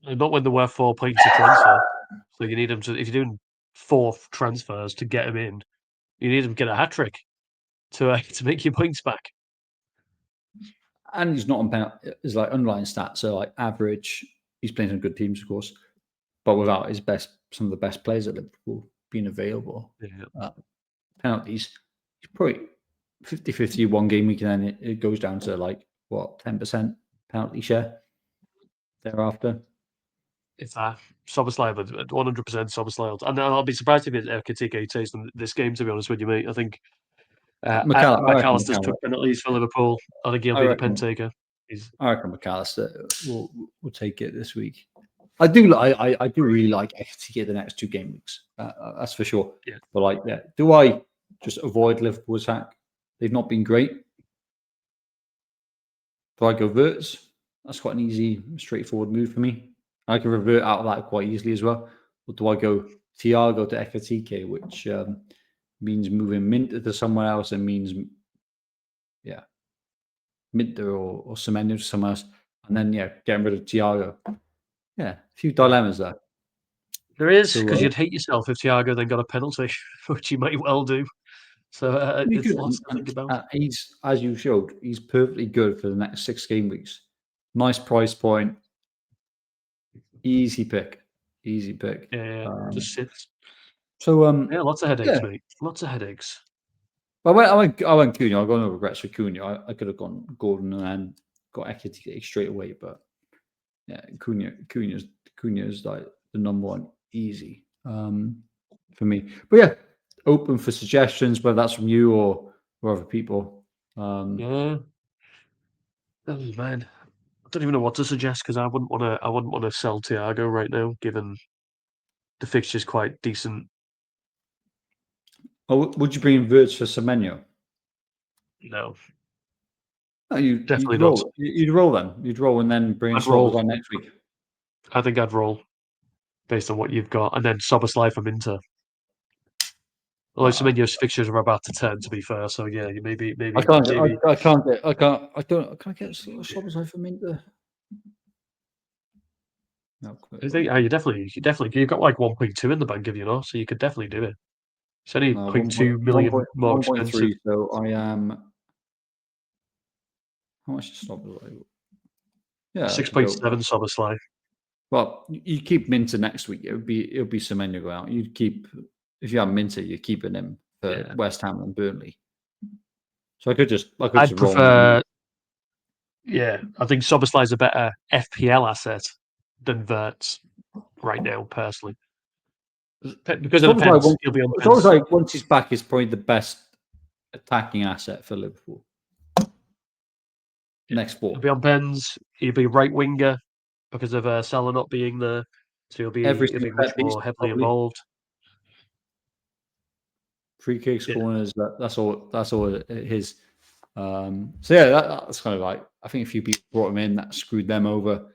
Not when they're worth 4 points a transfer. So you need him to, if you're doing 4 transfers to get him in, you need him to get a hat trick to make your points back. And he's not on penalty. It's like underlying stats. So like average, he's playing some good teams, of course, but without some of the best players at Liverpool being available. Yeah. Penalties, he's probably 50-50 one game week, and then it goes down to like what 10% penalty share thereafter. If that Soboslai, but 100% Soboslai, and I'll be surprised if it's Ekitike takes them this game. To be honest with you, mate, I think McAllister's took penalties for Liverpool. I think he'll be the pen taker. I reckon McAllister will take it this week. I do really like Ekitike the next 2 game weeks. That's for sure. Yeah. But do I just avoid Liverpool attack? They've not been great. Do I go Verts? That's quite an easy, straightforward move for me. I can revert out of that quite easily as well. Or do I go Thiago to Ekitike, which means moving Minter to somewhere else and means, Minter or Semenyo to somewhere else, and then getting rid of Thiago. Yeah, a few dilemmas there. There is, because you'd hate yourself if Thiago then got a penalty, which he might well do. So it's lots to think about. He's, as you showed, he's perfectly good for the next 6 game weeks. Nice price point. Easy pick. Yeah, just sits. So lots of headaches, mate. Lots of headaches. I went Cunha. I got no regrets for Cunha. I could have gone Gordon and then got Ekitike straight away, but yeah, Cunha's like the number one easy for me. But yeah, open for suggestions, whether that's from you or other people. Yeah. Oh man, I don't even know what to suggest, because I wouldn't want to sell Thiago right now, given the fixture's quite decent. Would you bring in Verts for Semenyo? No, No, you'd definitely not. roll. You'd roll then. You'd roll and then bring in I'd roll. Solskjaer next week. I think I'd roll based on what you've got, and then Szoboszlai from Inter. Although Semenyo's fixtures are about to turn, to be fair, so yeah, you maybe. I can't get Solskjaer from Inter. No, I think you definitely, you've got like 1.2 in the bank, have you not? So you could definitely do it. It's only no, 0.2 million more expensive. 1.3. So I am. How much is Solskjaer? Yeah, I could go. 6.7 Szoboszlai. Well, you keep Minter next week. It would be Semenyo go out. You'd keep if you have Minter, you're keeping him for Yeah. West Ham and Burnley. So I could just I'd roll. prefer. Yeah, I think Szoboszlai is a better FPL asset than Wirtz right now, personally. Because of the pens, he'll be on It's pens. always like once he's back, he's probably the best attacking asset for Liverpool. Next He'll four. be on pens. He'll be right winger because of Salah not being there, so he'll be much more heavily involved. Free kicks, corners. That's all. That's all his. So yeah, that's kind of like I think a few people brought him in that screwed them over.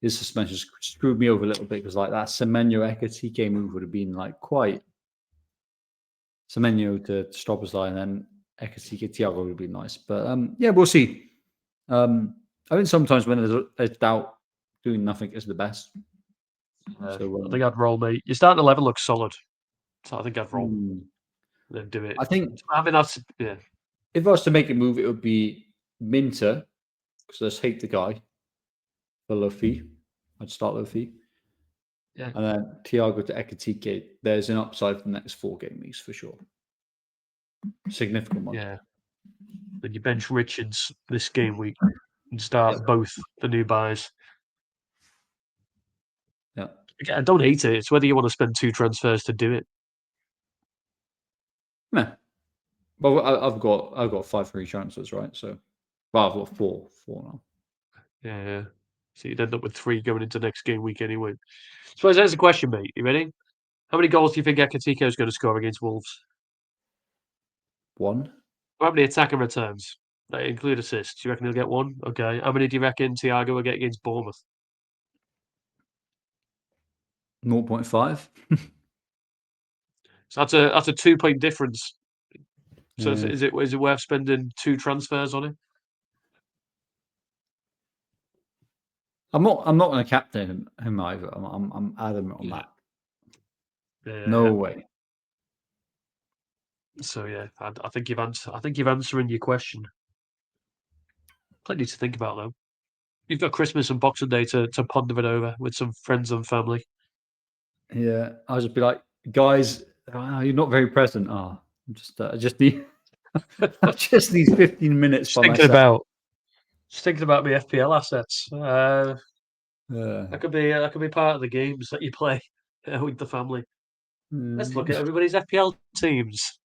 His suspension screwed me over a little bit because like that Semenyo Ekitike move would have been like quite Semenyo to Szoboszlai and then Ekitike Thiago would have been nice. But yeah, we'll see. I think sometimes when there's a doubt, doing nothing is the best. So I think I'd roll, mate. Your starting 11 looks solid, so I think I'd roll. Then do it. I think. I mean, that's yeah. If I was to make a move, it would be Minter because I just hate the guy for low fee. I'd start low fee. Yeah. And then Thiago to Ekitike. There's an upside for the next 4 game weeks for sure. Significant one. Yeah. Then you bench Richards this game week and start both the new buys. Yeah. Again, I don't hate it. It's whether you want to spend 2 transfers to do it. Yeah. Well, I've got 5 free transfers, right? So, well, I've got 4 now. Yeah. So you'd end up with 3 going into next game week anyway. So there's a question, mate. You ready? How many goals do you think Ekitike is going to score against Wolves? 1. How many attacking returns? That include assists. Do you reckon he'll get 1? Okay. How many do you reckon Thiago will get against Bournemouth? 0.5. So that's a 2-point difference. So is it worth spending 2 transfers on it? I'm not going to captain him either. I'm adamant on that. Yeah. No way. So yeah, I think you've answering your question. Plenty to think about though. You've got Christmas and Boxing Day to ponder it over with some friends and family. Yeah, I'll just be like, guys, you're not very present. I just need, I just need 15 minutes Just by thinking myself. about my FPL assets. That could be part of the games that you play with the family. Let's look at everybody's FPL teams.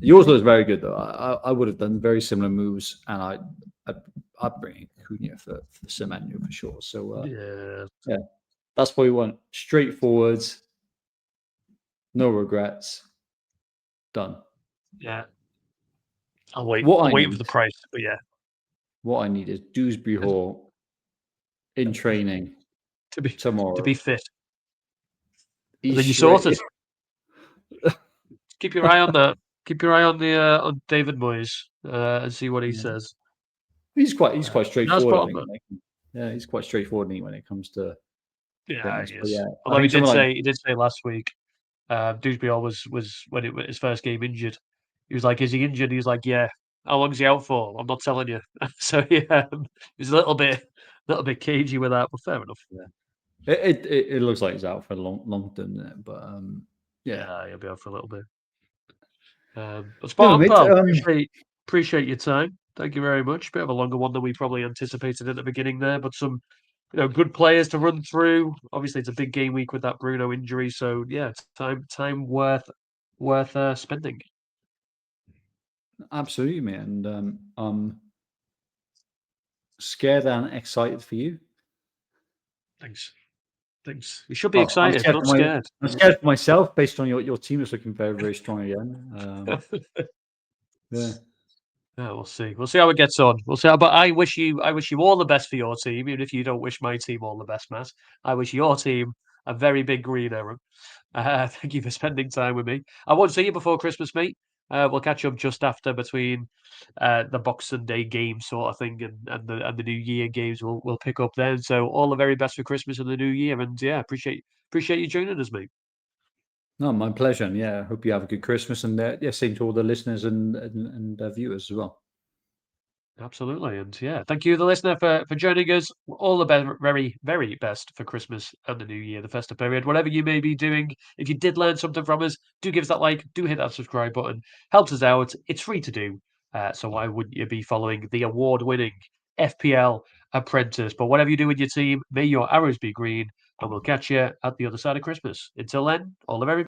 Yours looks very good though. I would have done very similar moves, and I'd bring in Cunha for Semenyo for sure. So yeah, that's what we want. Straightforward, no regrets, done. Yeah, I'll wait. What I'll I wait need, for the price, but yeah, what I need is Dewsbury Hall in training tomorrow. to be fit. He's And then you straight. sorted. Keep your eye on that. Keep your eye on the on David Moyes and see what he says. He's quite straightforward. I think. But Yeah, he's quite straightforward when it comes to fitness. he But is. yeah, Although he did say last week, Dewsbury was when it was his first game injured. He was like, "Is he injured?" He was like, "Yeah." How long's he out for? I'm not telling you. So yeah, he was a little bit cagey with that, but fair enough. Yeah, it looks like he's out for a long term, but Yeah, he'll be out for a little bit. But No, spot on, mate, pal. Appreciate your time. Thank you very much. Bit of a longer one than we probably anticipated at the beginning there, but some good players to run through. Obviously, it's a big game week with that Bruno injury, so yeah, time worth spending. absolutely, mate. And I'm scared and excited for you. Thanks. You should be excited, not scared. I'm scared for myself based on your team is looking very, very strong again. Yeah. Yeah, we'll see. We'll see how it gets on. We'll see. But I wish you all the best for your team, even if you don't wish my team all the best, Matt. I wish your team a very big green arrow. Thank you for spending time with me. I won't see you before Christmas, mate. We'll catch up just after between the Boxing Day game sort of thing and the New Year games. We'll pick up then. So all the very best for Christmas and the New Year. And yeah, appreciate you joining us, mate. No, my pleasure. And yeah, I hope you have a good Christmas. And yeah, same to all the listeners and viewers as well. Absolutely. And yeah, thank you, the listener, for joining us. All the very, very best for Christmas and the New Year, the festive period, whatever you may be doing. If you did learn something from us, do give us that like, do hit that subscribe button. Helps us out. It's free to do. So why wouldn't you be following the award-winning FPL Apprentice? But whatever you do with your team, may your arrows be green, and we'll catch you at the other side of Christmas. Until then, all the very best.